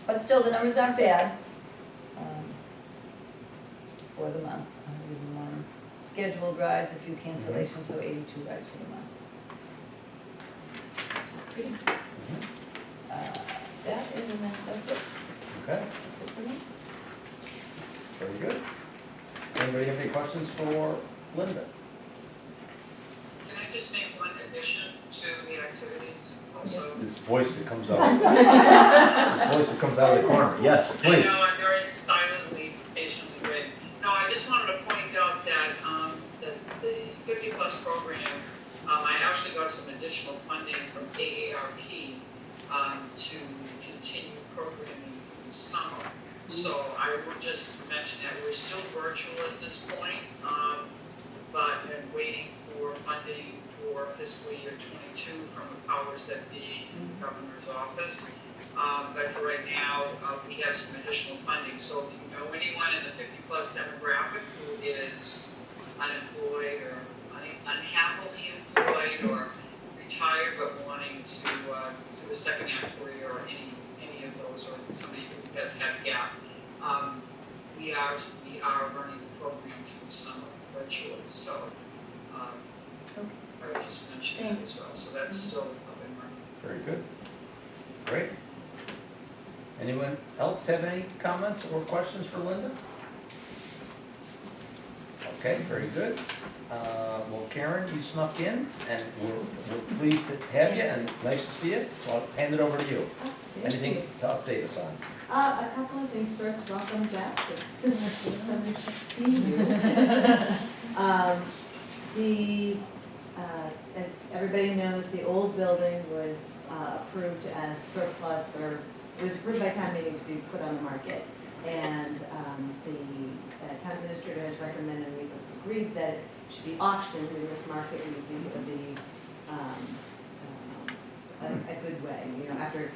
But still, the numbers aren't bad for the month. 101 scheduled rides, a few cancellations, so 82 rides for the month. Which is pretty good. That's it. Okay, That's it for me. very good. Anybody have any questions for Linda? Can I just make one addition to the activities also? This voice that comes out. This voice that comes out of the corner. Yes, I please. know, I'm very silently, patiently waiting. No, I just wanted to point out that, the 50+ program, I actually got some additional funding from AARP, to continue programming through the summer. So I would just mention that we're still virtual at this point, but I'm waiting for funding for fiscal year '22 from the powers that be in the governor's office. But for right now, we have some additional funding. So if you know anyone in the 50+ demographic who is unemployed or unhappily employed or retired but wanting to do a second half career or any of those, or somebody who has had a gap, we are running the program through the summer virtually, so, Okay. I would just mention that as well, so that's still up and running. Very good. Great. Anyone else have any comments or questions for Linda? Okay, very good. Well, Karen, you snuck in, and we're pleased to have you, and nice to see you, so I'll hand it over to you. Anything to update us on? A couple of things. First, welcome, Jess. It's a pleasure to see you. As everybody knows, the old building was approved as surplus, or it was approved by town meeting to be put on the market. And the town administrator has recommended, we've agreed that it should be auctioned in this market, and we think it would be a good way, you know, after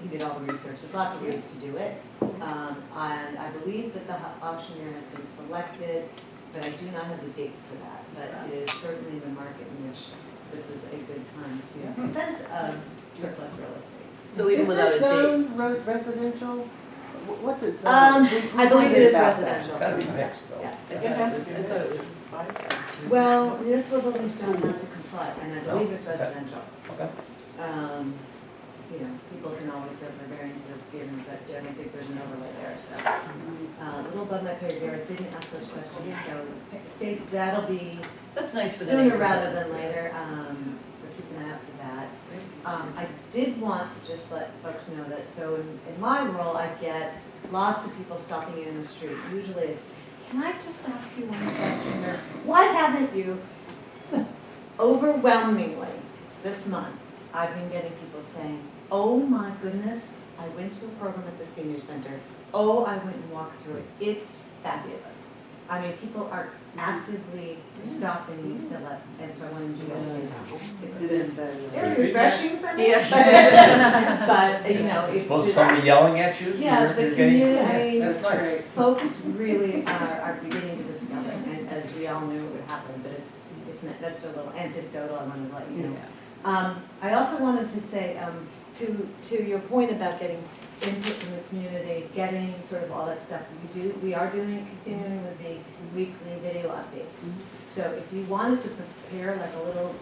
he did all the research. There's lots of ways to do it. And I believe that the auctioneer has been selected, but I do not have the date for that. But it is certainly the market in which this is a good time to dispense of surplus real estate. So even without a Is it date? zoned residential? What's it zoned? I believe it is About that. It's residential. gotta be mixed, though. Yeah. It has to be I thought it was- Well, municipal buildings don't have to comply, and I believe it's Okay. residential. Okay. You know, people can always go for variances given that I don't think there's an overlay there, so. A little above my pay grade, they didn't ask those questions, so state, that'll be That's nice for the sooner neighborhood. rather than later, so keep an eye out for that. I did want to just let folks know that, so in my role, I get lots of people stopping you in the street. Usually it's, can I just ask you one question, or why haven't you? Overwhelmingly, this month, I've been getting people saying, oh my goodness, I went to a program at the senior center. Oh, I went and walked through it. It's fabulous. I mean, people are actively stopping me to let, and so I wanted you guys to know. It's been very refreshing for me. But, you know, It's supposed to somebody yelling at you? yeah, the You're getting- community, I mean, That's nice. folks really are beginning to discover, and as we all knew it would happen, but that's a little anecdotal, I wanted to let you know. I also wanted to say, to your point about getting input from the community, getting sort of all that stuff, we are continuing with the weekly video updates. So if you wanted to prepare like a little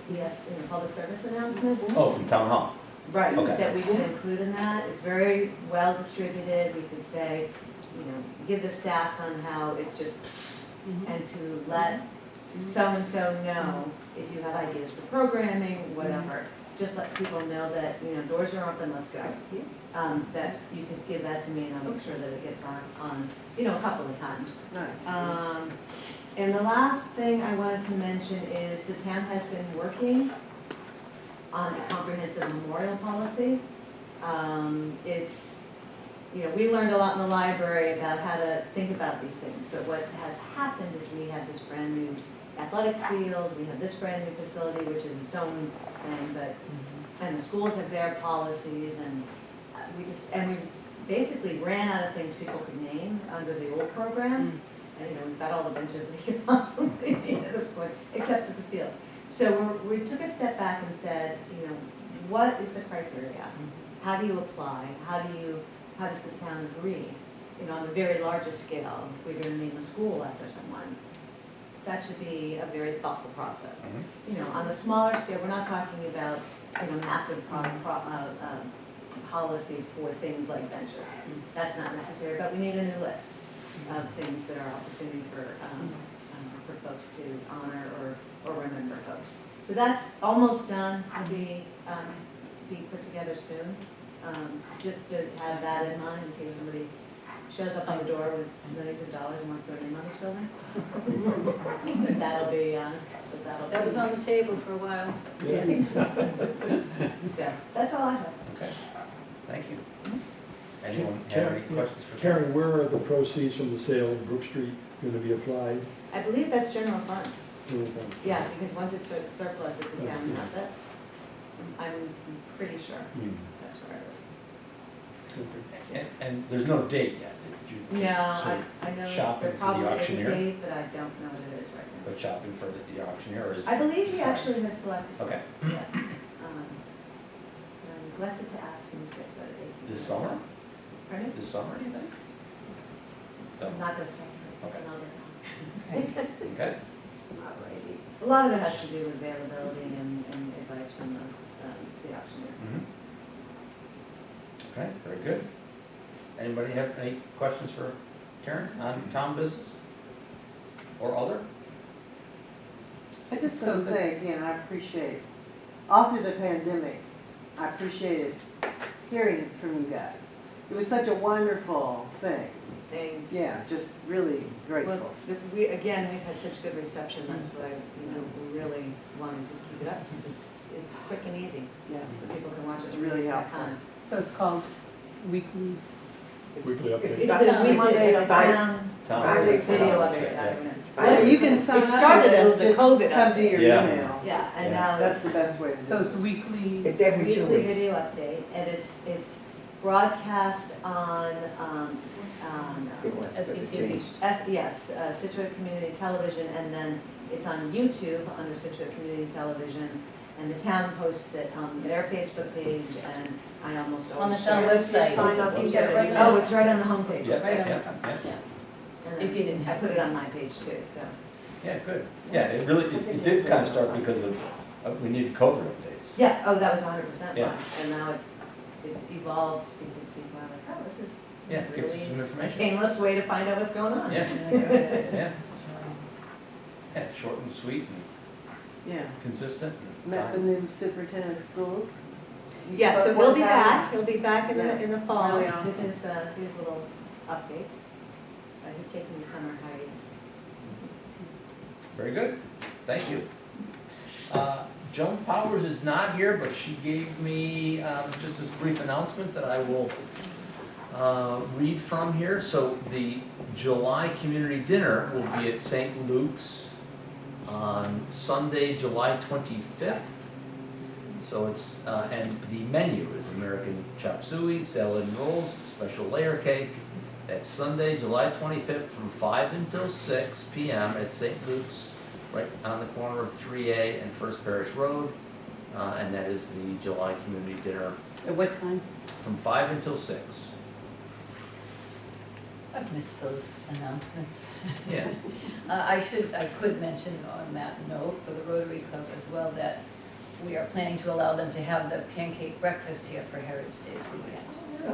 public service announcement. Oh, from town hall? Right, Okay. that we can include in that. It's very well distributed. We could say, you know, give the stats on how it's just, and to let so-and-so know if you have ideas for programming, whatever. Just let people know that, you know, doors are open, let's go. That you could give that to me, and I'll make sure that it gets on, you know, a couple of times. Nice. And the last thing I wanted to mention is the town has been working on a comprehensive memorial policy. It's, you know, we learned a lot in the library about how to think about these things, but what has happened is we have this brand new athletic field, we have this brand new facility, which is its own thing, but, and the schools have their policies, and we basically ran out of things people could name under the old program. And, you know, we've got all the benches that you could possibly need at this point, except for the field. So we took a step back and said, you know, what is the criteria? How do you apply? How does the town agree? You know, on the very largest scale, if we're gonna name a school after someone, that should be a very thoughtful process. You know, on the smaller scale, we're not talking about, you know, massive policy for things like benches. That's not necessary, but we need a new list of things that are opportunity for folks to honor or remember folks. So that's almost done to be put together soon. So just to have that in mind in case somebody shows up on the door with millions of dollars and wants their name on this building. But that'll be. That was on the table for a while. Yeah. So that's all I have. Okay, thank you. Anyone have any questions for Karen, where are the proceeds from the sale of Brook Street going to be applied? I believe that's general fund. General fund. Yeah, because once it's surplus, it's a town asset. I'm pretty sure that's where it is. And there's no date yet? Did you No, sort of I know shopping there for the probably is a auctioneer? date, but I don't know what it is right now. But shopping for the auctioneer, or is? I believe he decided? actually has selected. Okay. Yeah. I neglected to ask him if there's a date. This summer? Pardon? This summer, do you think? No. Not this one, it's Okay. another one. Okay, It's not right. A lot of it has to do with availability and advice from the auctioneer. okay, very good. Anybody have any questions for Karen on town business? Or other? I just So want to the- say again, I appreciate, all through the pandemic, I appreciated hearing from you guys. It was such a wonderful thing. Things. Yeah, just really grateful. Well, we've had such good reception, that's why, we really want to just keep it up, because it's quick and easy. Yeah. People can watch it. It's really at helpful. home. So it's called weekly, Weekly update. It's It's about the Monday, weekly by- town video of it. Well, you can sign It up started and as it'll the just COVID come to your Yeah. email. Yeah, and Yeah. now That's it's the best way to do it. so it's weekly, It's every 2 weekly weeks. video update, and it's broadcast on, It was, but it SCTV. changed. Scituate Community Television, and then it's on YouTube under Scituate Community Television, and the town posts it on their Facebook page, and I almost On the always town share it. website. Sign up, You you get it get right it. Oh, on, it's right on the homepage. Yeah, right on the yeah, front, yeah. yeah. And If you didn't I have put it. it on my page too, so. Yeah, good. Yeah, it really, it did kind of start because of, we needed COVID updates. Yeah, oh, that was 100% Yeah. fun, and now it's evolved because people are like, oh, this is Yeah, gives us really some information. painless way to find out what's going on. Yeah, yeah. Yeah, short and sweet and Yeah. consistent. and Met the new superintendent of schools. You Yeah, so spoke he'll one be time. back, he'll be back in Yeah. the fall Really with awesome. his little updates. He's taking the summer hiatus. Very good, thank you. Joan Powers is not here, but she gave me just this brief announcement that I will read from here. So the July community dinner will be at St. Luke's on Sunday, July 25th. So it's, and the menu is American chop suey, salad and rolls, special layer cake. That's Sunday, July 25th from 5 until 6 p.m. at St. Luke's, right on the corner of 3A and First Parish Road. And that is the July community dinner at what time? from 5 until 6. I've missed those announcements. Yeah. I could mention on that note for the Rotary Club as well that we are planning to allow them to have the pancake breakfast here for Heritage Days weekend. So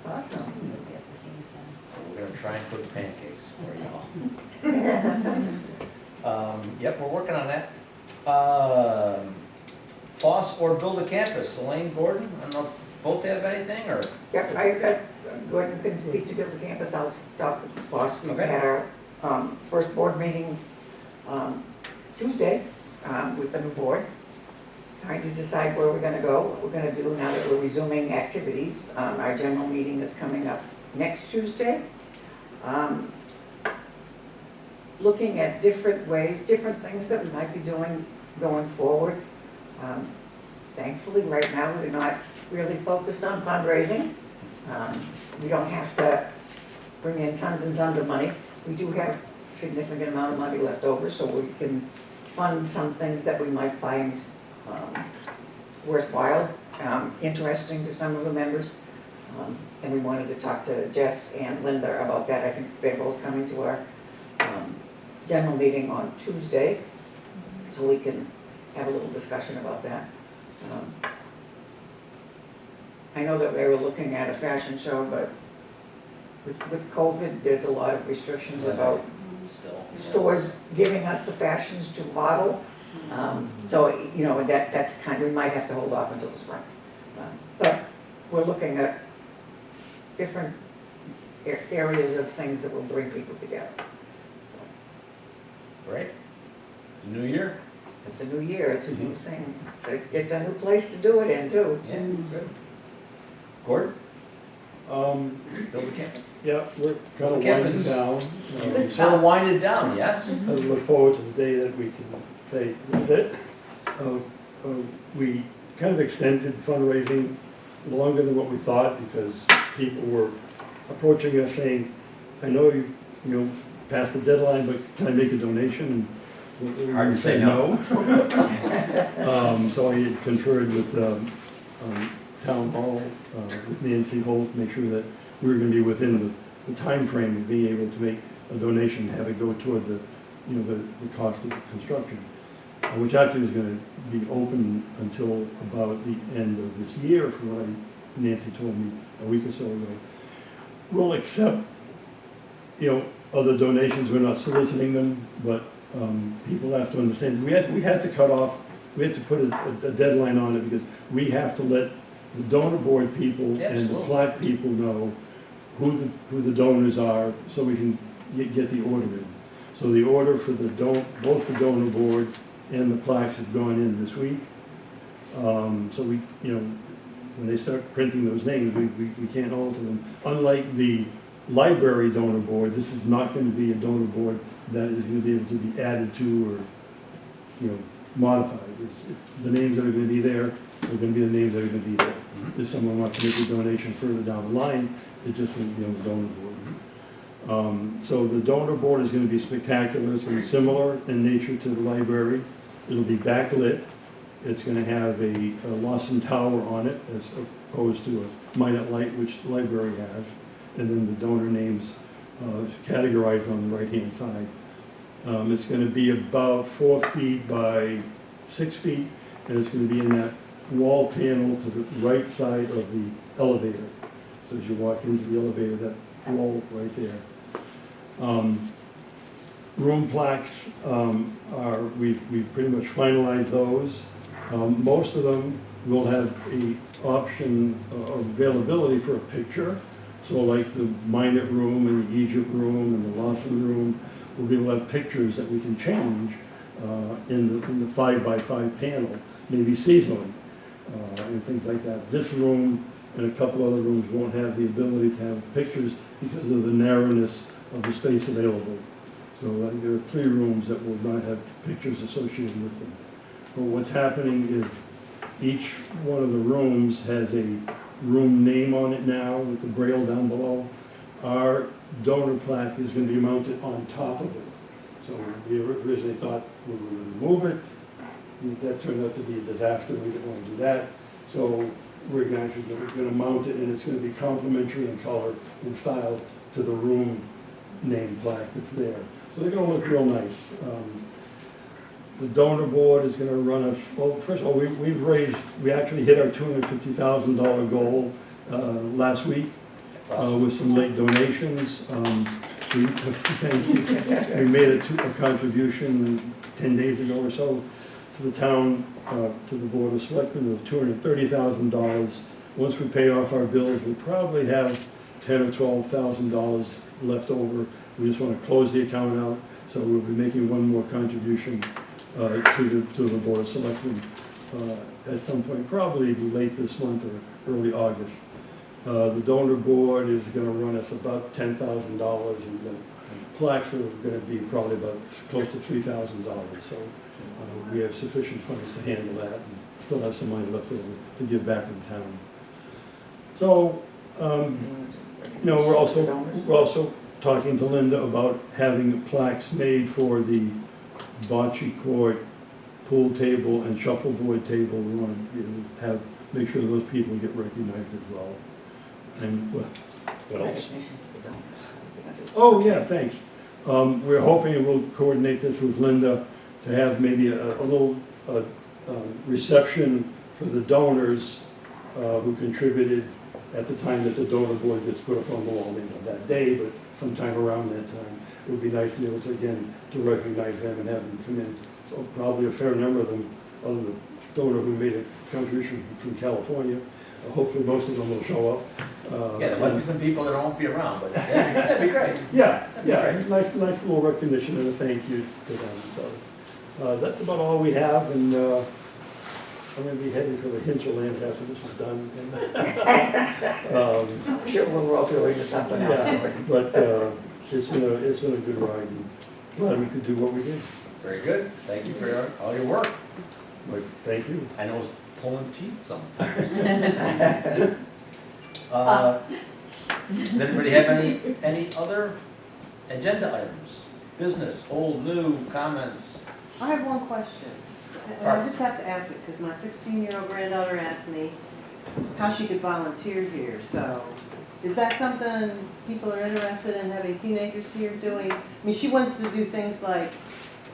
Awesome. it'll be at the senior center. So we're gonna try and cook pancakes for y'all. Yep, we're working on that. FOSS or build a campus, Elaine Gordon, I don't know if both have anything, or? Yep, Gordon couldn't speak to build the campus, I'll start with the boss. We Okay. had our first board meeting Tuesday with the new board, trying to decide where we're gonna go, what we're gonna do now that we're resuming activities. Our general meeting is coming up next Tuesday. Looking at different ways, different things that we might be doing going forward. Thankfully, right now, we're not really focused on fundraising. We don't have to bring in tons and tons of money. We do have a significant amount of money left over, so we can fund some things that we might find worthwhile, interesting to some of the members. And we wanted to talk to Jess and Linda about that. I think they're both coming to our general meeting on Tuesday, so we can have a little discussion about that. I know that we were looking at a fashion show, but with COVID, there's a lot of restrictions about Still. stores giving us the fashions to model. So, you know, that's kind of, we might have to hold off until the spring. But we're looking at different areas of things that will bring people together. Right? New year? It's a new year, it's a new thing, it's a new place to do it in too. Yeah, good. Gordon, build a campus? Yeah, we're kind of Campus winding is- down. You sort of winded down, yes? I look forward to the day that we can say, this is it. We kind of extended fundraising longer than what we thought because people were approaching us saying, I know you've passed the deadline, but can I make a donation? And we Hard to say no. So I had conferred with Town Hall, with Nancy Holt, to make sure that we were going to be within the time frame of being able to make a donation, have it go toward the, you know, the cost of the construction, which actually is gonna be open until about the end of this year, from what Nancy told me a week or so ago. We'll accept, you know, other donations, we're not soliciting them, but people have to understand, we had to cut off, we had to put a deadline on it, because we have to let the donor board people and the Absolutely. plaque people know who the donors are, so we can get the order in. So the order for both the donor board and the plaques have gone in this week. So we, you know, when they start printing those names, we can't alter them. Unlike the library donor board, this is not going to be a donor board that is going to be able to be added to or, you know, modified. The names that are going to be there are going to be the names that are going to be there. If someone wants to make a donation further down the line, it just won't be on the donor board. So the donor board is going to be spectacular. It's going to be similar in nature to the library. It'll be backlit. It's going to have a Lawson Tower on it, as opposed to a Minot Light, which the library has. And then the donor names categorized on the right-hand side. It's going to be about 4 feet by 6 feet, and it's going to be in that wall panel to the right side of the elevator. So as you walk into the elevator, that wall right there. Room plaques we've pretty much finalized those. Most of them will have a option or availability for a picture. So like the Minot room and the Egypt room and the Lawson room, we'll be able to have pictures that we can change in the 5x5 panel, maybe seasonally, and things like that. This room and a couple other rooms won't have the ability to have pictures because of the narrowness of the space available. So there are 3 rooms that will not have pictures associated with them. But what's happening is each one of the rooms has a room name on it now with the braille down below. Our donor plaque is going to be mounted on top of it. So we originally thought we would remove it. That turned out to be a disaster. We didn't want to do that. So we're actually going to mount it, and it's going to be complementary in color and style to the room name plaque that's there. So they're going to look real nice. The donor board is going to run us, well, first of all, we actually hit our $250,000 goal last week with some late donations. Thank you. We made a contribution 10 days ago or so to the town, to the Board of Selectmen of $230,000. Once we pay off our bills, we probably have $10,000 or $12,000 left over. We just want to close the account out, so we'll be making one more contribution to the Board of Selectmen at some point, probably late this month or early August. The donor board is going to run us about $10,000, and the plaques are going to be probably about close to $3,000. So we have sufficient funds to handle that, and still have some money left over to give back to the town. So, you know, we're also talking to Linda about having plaques made for the bocce court, pool table, and shuffleboard table. We want to make sure those people get recognized as well. And what else? Oh yeah, thanks. We're hoping we'll coordinate this with Linda to have maybe a little reception for the donors who contributed at the time that the donor board gets put up on the wall, maybe not that day, but sometime around that time. It would be nice to be able to, again, to recognize them and have them come in. So probably a fair number of them, other than the donor who made a contribution from California. Hopefully most of them will show up. Yeah, there might be some people that won't be around, but that'd be great. Yeah, nice little recognition and a thank you to them. So that's about all we have, and I'm going to be heading for the hinterland after this is done. I'm sure we'll roll through into something else. Yeah, but it's been a good ride, and glad we could do what we did. Very good. Thank you for all your work. But thank you. I know it's pulling teeth sometimes. Does anybody have any other agenda items? Business, old, new, comments? I have one question, and I just have to ask it because my 16-year-old granddaughter asked me how she could volunteer here. So Is that something people are interested in having teenagers here doing? I mean, she wants to do things like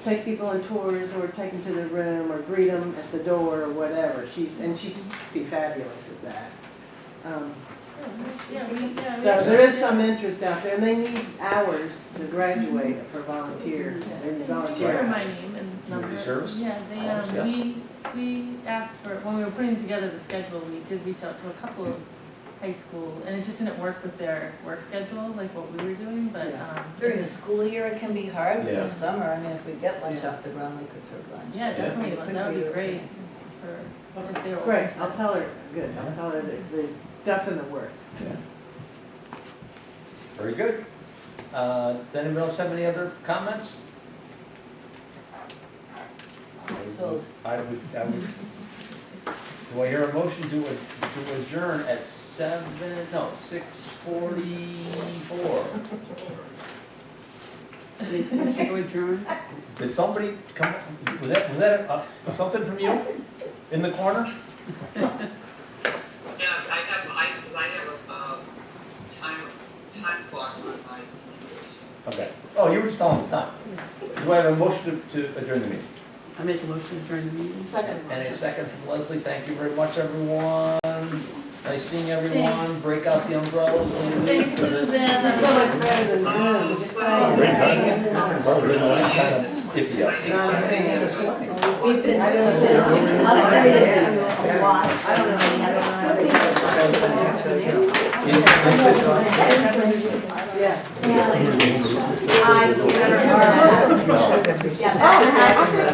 take people on tours or take them to their room or greet them at the door or whatever. She's be fabulous at that. So there is some interest out there, and they need hours to graduate for volunteer. Give her my name and number. Community service? Yeah, we asked for, when we were putting together the schedule, we did reach out to a couple of high school, and it just didn't work with their work schedule, like what we were doing, but, During the school year, it can be hard, but in Yeah. the summer, I mean, if we get lunch off the ground, we could serve lunch. yeah, definitely, Quick that would be videos. great for, if they were. Great, I'll tell her, good, I'll tell her that there's stuff in the works. Very good. Does anyone else have any other comments? So- I would, do I hear a motion to adjourn at 6:44? To adjourn? Did somebody come, was that something from you in the corner? Yeah, because I have a time clock on my ears. Okay. Oh, you were just telling the time. Do I have a motion to adjourn the meeting? I make a motion to adjourn the meeting. Second. And a second from Leslie. Thank you very much, everyone. Nice seeing everyone. Thanks. Break out the umbrellas. Thanks, Susan. That's so much better than Zoom, just saying. Great time. Barbara, I'm kind of iffy up there. Not a fan. I don't know. Yeah. I never heard of that. Yeah, that.